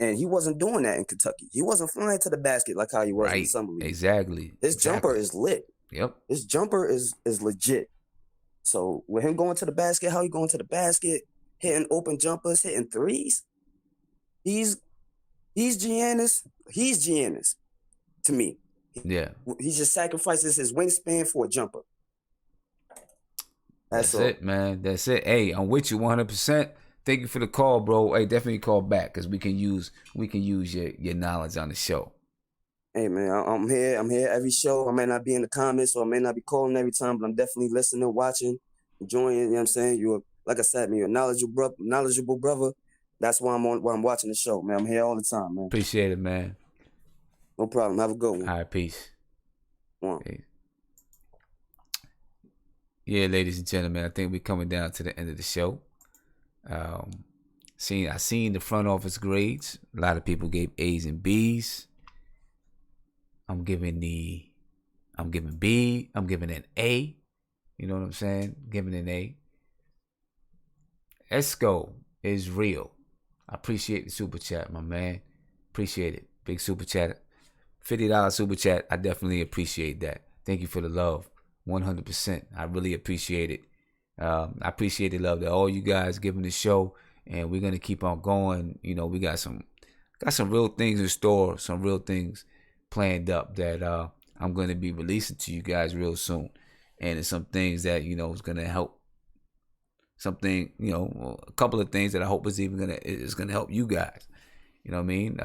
K: And he wasn't doing that in Kentucky. He wasn't flying to the basket like how he was in the summer league.
A: Exactly.
K: His jumper is lit.
A: Yep.
K: His jumper is legit. So with him going to the basket, how he going to the basket, hitting open jumpers, hitting threes, he's Giannis. He's Giannis to me.
A: Yeah.
K: He just sacrifices his wingspan for a jumper.
A: That's it, man. That's it. Hey, I'm with you 100%. Thank you for the call, bro. Hey, definitely call back because we can use your knowledge on the show.
K: Hey, man, I'm here every show. I may not be in the comments or I may not be calling every time, but I'm definitely listening, watching, enjoying. You know what I'm saying? You're, like I said, man, you're a knowledgeable brother. That's why I'm watching the show, man. I'm here all the time, man.
A: Appreciate it, man.
K: No problem. Have a good one.
A: All right, peace.
K: Peace.
A: Yeah, ladies and gentlemen, I think we're coming down to the end of the show. I seen the front office grades. A lot of people gave A's and B's. I'm giving B. I'm giving an A. You know what I'm saying? Giving an A. Esco is real. I appreciate the super chat, my man. Appreciate it. Big super chat. $50 super chat. I definitely appreciate that. Thank you for the love. 100%. I really appreciate it. I appreciate the love that all you guys giving the show, and we're gonna keep on going. You know, we got some real things in store, some real things planned up that I'm gonna be releasing to you guys real soon, and it's some things that is gonna help. Something, a couple of things that I hope is gonna help you guys. You know what I mean?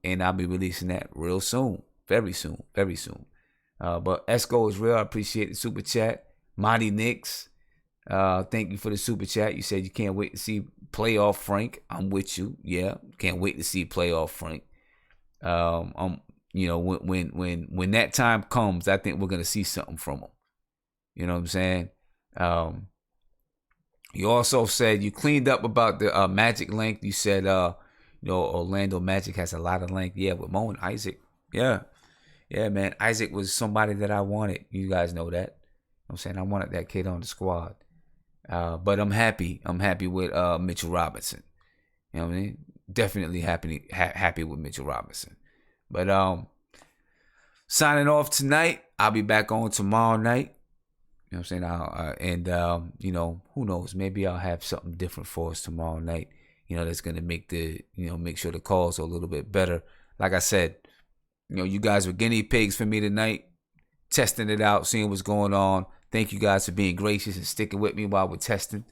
A: And I'll be releasing that real soon, very soon. But Esco is real. I appreciate the super chat. Monty Knicks, thank you for the super chat. You said you can't wait to see playoff Frank. I'm with you. Yeah, can't wait to see playoff Frank. When that time comes, I think we're gonna see something from him. You know what I'm saying? You also said you cleaned up about the Magic length. You said Orlando Magic has a lot of length. Yeah, with Mo and Isaac. Yeah, man. Isaac was somebody that I wanted. You guys know that. I'm saying I wanted that kid on the squad. But I'm happy. I'm happy with Mitchell Robinson. You know what I mean? Definitely happy with Mitchell Robinson. But signing off tonight. I'll be back on tomorrow night. You know what I'm saying? Who knows? Maybe I'll have something different for us tomorrow night. That's gonna make make sure the calls are a little bit better. Like I said, you guys were guinea pigs for me tonight, testing it out, seeing what's going on. Thank you guys for being gracious and sticking with me while we're testing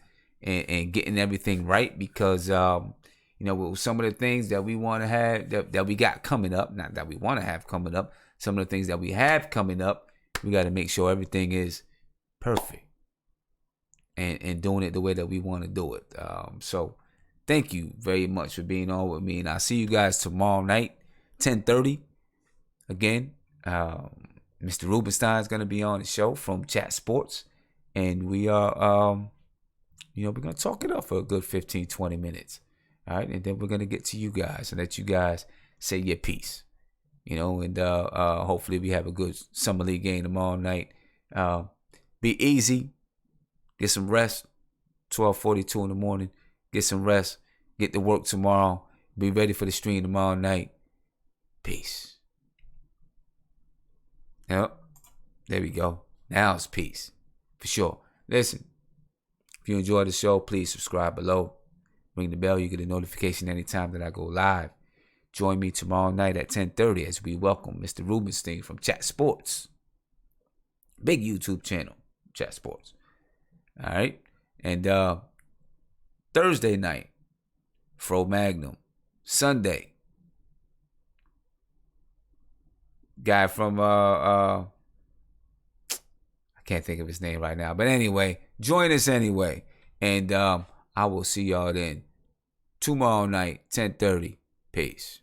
A: and getting everything right, because with some of the things that we want to have that we got coming up, not that we want to have coming up, some of the things that we have coming up, we got to make sure everything is perfect and doing it the way that we want to do it. So thank you very much for being on with me, and I'll see you guys tomorrow night, 10:30. Again, Mr. Rubenstein is going to be on the show from Chat Sports, and we are we're going to talk it up for a good 15-20 minutes. All right, and then we're going to get to you guys and let you guys say your piece. And hopefully we have a good summer league game tomorrow night. Be easy. Get some rest. 12:42 in the morning. Get some rest. Get to work tomorrow. Be ready for the stream tomorrow night. Peace. Yep. There we go. Now it's peace. For sure. Listen. If you enjoy the show, please subscribe below. Ring the bell. You get a notification anytime that I go live. Join me tomorrow night at 10:30 as we welcome Mr. Rubenstein from Chat Sports. Big YouTube channel. Chat Sports. All right. And Thursday night, Fro Magnum. Sunday, guy from I can't think of his name right now, but anyway, join us anyway, and I will see y'all then tomorrow night, 10:30. Peace.